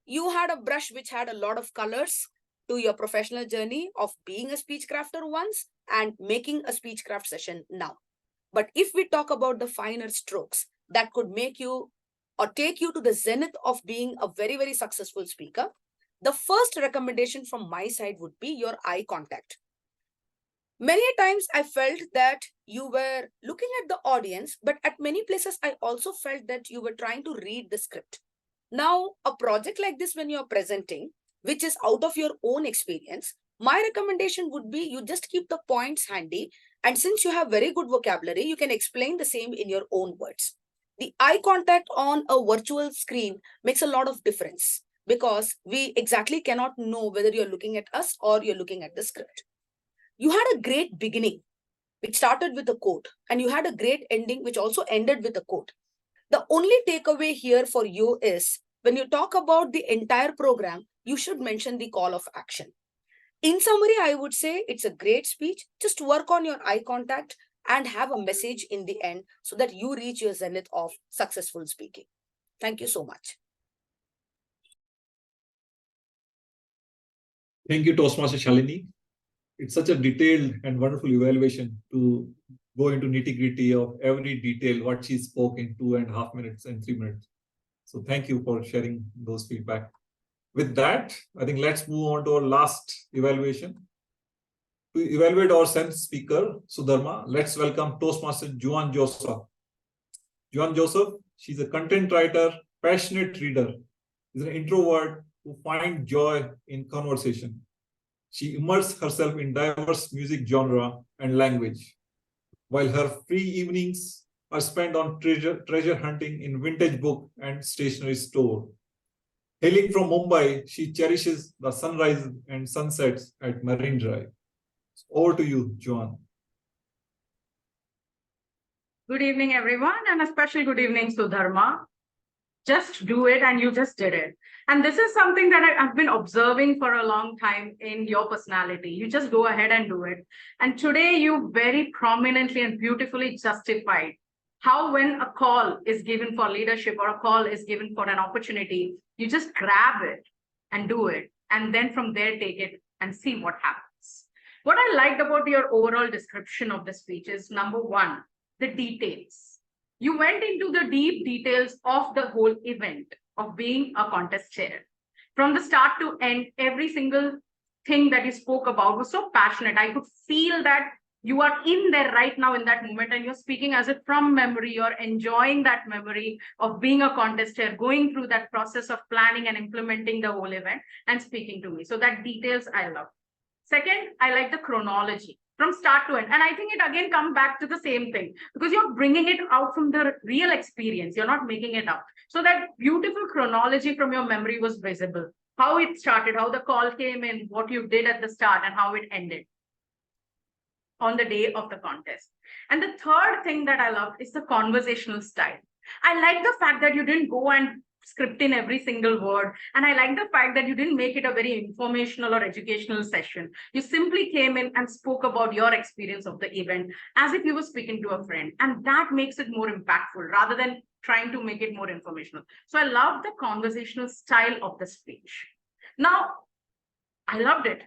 You had a brush which had a lot of colors to your professional journey of being a speech crafter once and making a speechcraft session now. But if we talk about the finer strokes that could make you or take you to the zenith of being a very, very successful speaker, the first recommendation from my side would be your eye contact. Many times I felt that you were looking at the audience, but at many places I also felt that you were trying to read the script. Now, a project like this, when you're presenting, which is out of your own experience, my recommendation would be you just keep the points handy. And since you have very good vocabulary, you can explain the same in your own words. The eye contact on a virtual screen makes a lot of difference because we exactly cannot know whether you're looking at us or you're looking at the script. You had a great beginning, which started with a quote, and you had a great ending, which also ended with a quote. The only takeaway here for you is when you talk about the entire program, you should mention the call of action. In summary, I would say it's a great speech. Just work on your eye contact and have a message in the end so that you reach your zenith of successful speaking. Thank you so much. Thank you, Toastmaster Shalini. It's such a detailed and wonderful evaluation to go into nitty-gritty of every detail, what she spoke in 2.5 minutes and 3 minutes. So thank you for sharing those feedback. With that, I think let's move on to our last evaluation. To evaluate our 10th speaker, Sudharma, let's welcome Toastmaster Juan Joseph. Juan Joseph, she's a content writer, passionate reader, is an introvert who finds joy in conversation. She immerses herself in diverse music genre and language, while her free evenings are spent on treasure hunting in vintage book and stationery store. Hailing from Mumbai, she cherishes the sunrise and sunsets at Marine Drive. Over to you, Juan. Good evening, everyone, and a special good evening, Sudharma. Just do it, and you just did it. And this is something that I've been observing for a long time in your personality. You just go ahead and do it. And today you very prominently and beautifully justified how when a call is given for leadership or a call is given for an opportunity, you just grab it and do it. And then from there, take it and see what happens. What I liked about your overall description of the speech is, number one, the details. You went into the deep details of the whole event of being a contest chair. From the start to end, every single thing that you spoke about was so passionate. I could feel that you are in there right now in that moment and you're speaking as if from memory. You're enjoying that memory of being a contest chair, going through that process of planning and implementing the whole event and speaking to me. So that details I love. Second, I like the chronology from start to end. And I think it again comes back to the same thing because you're bringing it out from the real experience. You're not making it up. So that beautiful chronology from your memory was visible. How it started, how the call came in, what you did at the start and how it ended on the day of the contest. And the third thing that I loved is the conversational style. I like the fact that you didn't go and script in every single word. And I like the fact that you didn't make it a very informational or educational session. You simply came in and spoke about your experience of the event as if you were speaking to a friend. And that makes it more impactful rather than trying to make it more informational. So I love the conversational style of the speech. Now, I loved it,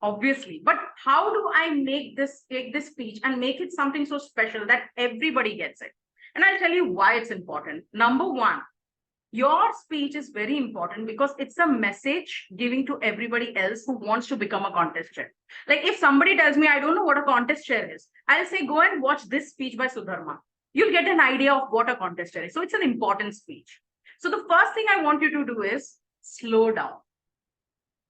obviously. But how do I take this speech and make it something so special that everybody gets it? And I'll tell you why it's important. Number one, your speech is very important because it's a message giving to everybody else who wants to become a contest chair. Like if somebody tells me, I don't know what a contest chair is, I'll say, go and watch this speech by Sudharma. You'll get an idea of what a contest chair is. So it's an important speech. So the first thing I want you to do is slow down.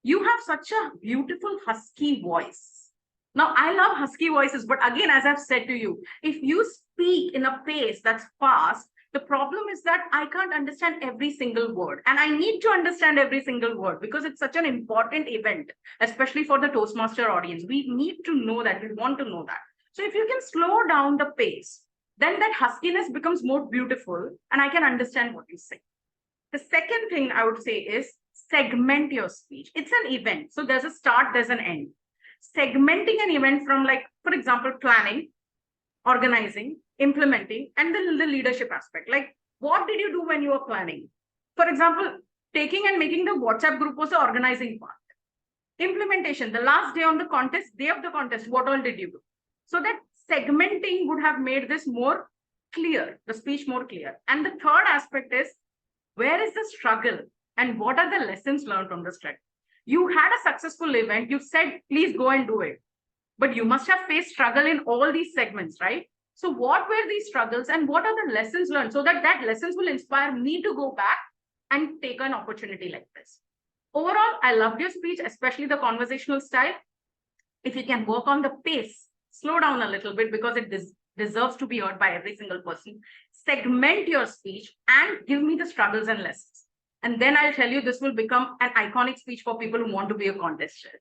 You have such a beautiful husky voice. Now, I love husky voices, but again, as I've said to you, if you speak in a pace that's fast, the problem is that I can't understand every single word. And I need to understand every single word because it's such an important event, especially for the Toastmaster audience. We need to know that. We want to know that. So if you can slow down the pace, then that huskiness becomes more beautiful and I can understand what you say. The second thing I would say is segment your speech. It's an event. So there's a start, there's an end. Segmenting an event from, like, for example, planning, organizing, implementing, and then the leadership aspect. Like, what did you do when you were planning? For example, taking and making the WhatsApp group was the organizing part. Implementation, the last day on the contest, day of the contest, what all did you do? So that segmenting would have made this more clear, the speech more clear. And the third aspect is, where is the struggle and what are the lessons learned from the struggle? You had a successful event, you said, please go and do it. But you must have faced struggle in all these segments, right? So what were these struggles and what are the lessons learned, so that lessons will inspire me to go back and take an opportunity like this. Overall, I loved your speech, especially the conversational style. If you can work on the pace, slow down a little bit because it deserves to be heard by every single person. Segment your speech and give me the struggles and lessons. And then I'll tell you, this will become an iconic speech for people who want to be a contestant.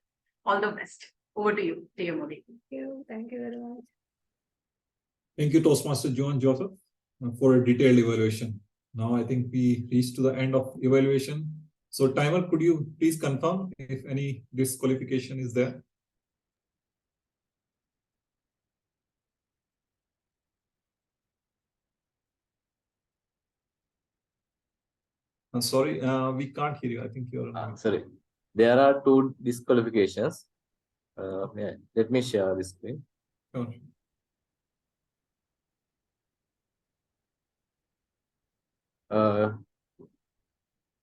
All the best. Over to you, TMOD. Thank you. Thank you very much. Thank you, Toastmaster John Joseph, for a detailed evaluation. Now I think we reached to the end of evaluation. So timer, could you please confirm if any disqualification is there? I'm sorry, we can't hear you. I think you're sorry. There are 2 disqualifications. Yeah, let me share the screen. Sure.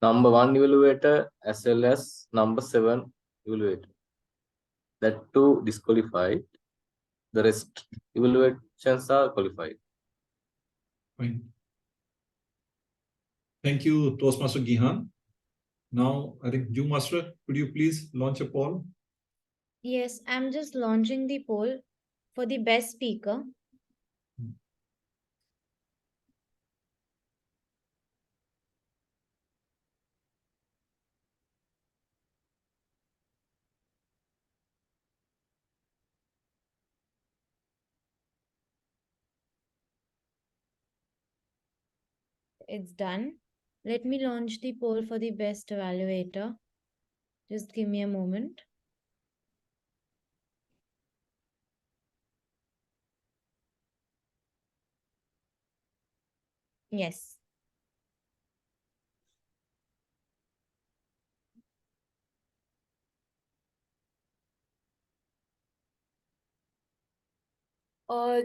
Number 1 evaluator as well as number 7 evaluator. That 2 disqualified. The rest evaluations are qualified. Fine. Thank you, Toastmaster Gihan. Now, I think Ju Master, could you please launch a poll? Yes, I'm just launching the poll for the best speaker. It's done. Let me launch the poll for the best evaluator. Just give me a moment. Yes.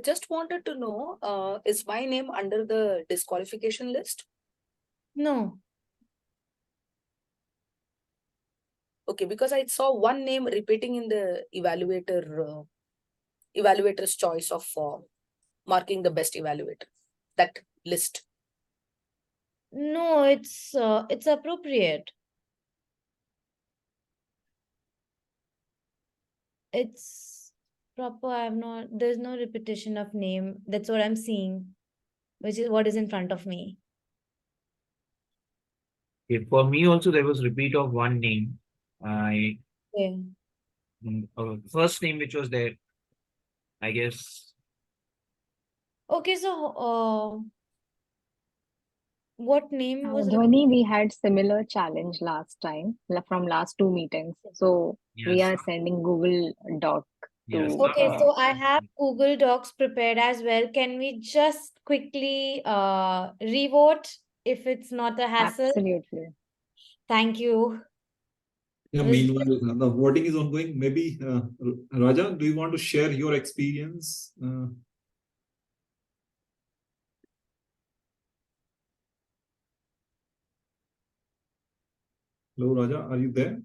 Just wanted to know, is my name under the disqualification list? No. Okay, because I saw one name repeating in the evaluator's choice of marking the best evaluator, that list. No, it's appropriate. It's proper. There's no repetition of name. That's what I'm seeing, which is what is in front of me. Okay, for me also there was repeat of one name. First name which was there, I guess. Okay, so what name was Dhwani, we had similar challenge last time from last 2 meetings. So we are sending Google Doc to. Okay, so I have Google Docs prepared as well. Can we just quickly revote if it's not a hassle? Absolutely. Thank you. Yeah, meanwhile, the voting is ongoing. Maybe Raja, do you want to share your experience? Hello, Raja, are you there?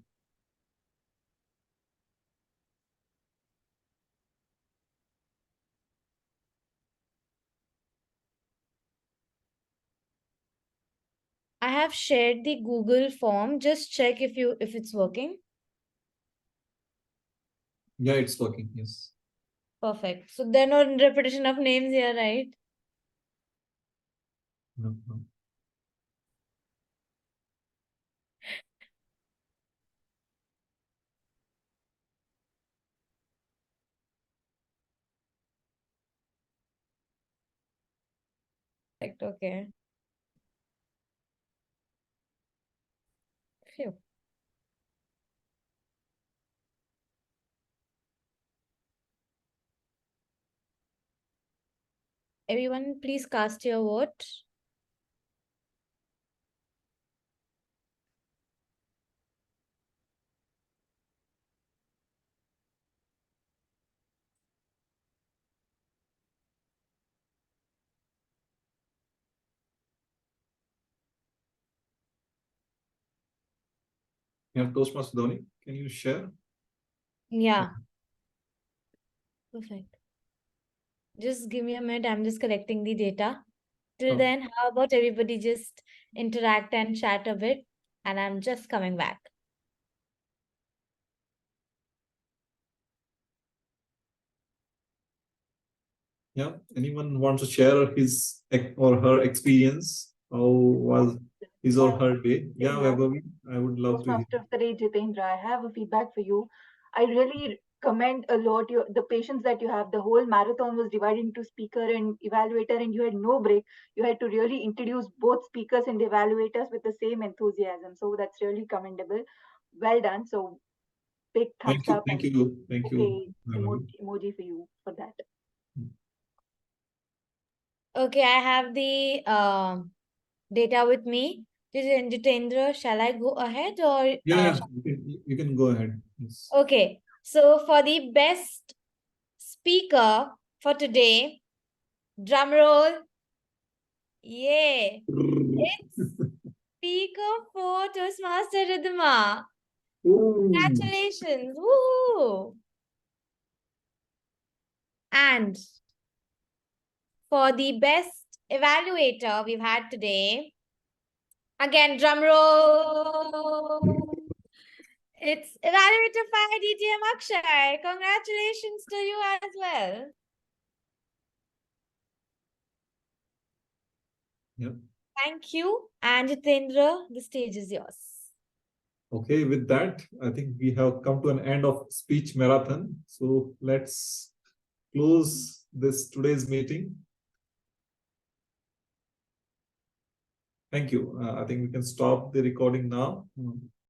I have shared the Google form. Just check if it's working. Yeah, it's working. Yes. Perfect. So there are no repetition of names here, right? No. Okay. Phew. Everyone, please cast your vote. You have Toastmaster Dhwani. Can you share? Yeah. Perfect. Just give me a minute. I'm just collecting the data. Till Okay. then, how about everybody just interact and chat a bit? And I'm just coming back. Yeah. Anyone wants to share his or her experience? How was his or her day? Yeah, Vaibhavi, I would love to hear. Toastmaster of the day, Jitender, I have a feedback for you. I really commend a lot the patience that you have. The whole marathon was divided into speaker and evaluator, and you had no break. You had to really introduce both speakers and evaluators with the same enthusiasm. So that's really commendable. Well done. So big thumbs Thank you. up. Thank and you. Thank you. okay, Vaibhavi. emoji for you for that. Okay, I have the data with me. Jitendra, shall I go ahead or? Yeah, you can go ahead. Yes. Okay, so for the best speaker for today, drum roll. Yay! It's speaker for Toastmaster Reedhima. Congratulations! Woohoo! And for the best evaluator we've had today, again, drum roll. It's evaluator 5 DTM Akshay. Congratulations to you as well. Yep. Thank you. And Jitendra, the stage is yours. Okay, with that, I think we have come to an end of speech marathon. So let's close today's meeting. Thank you. I think we can stop the recording now.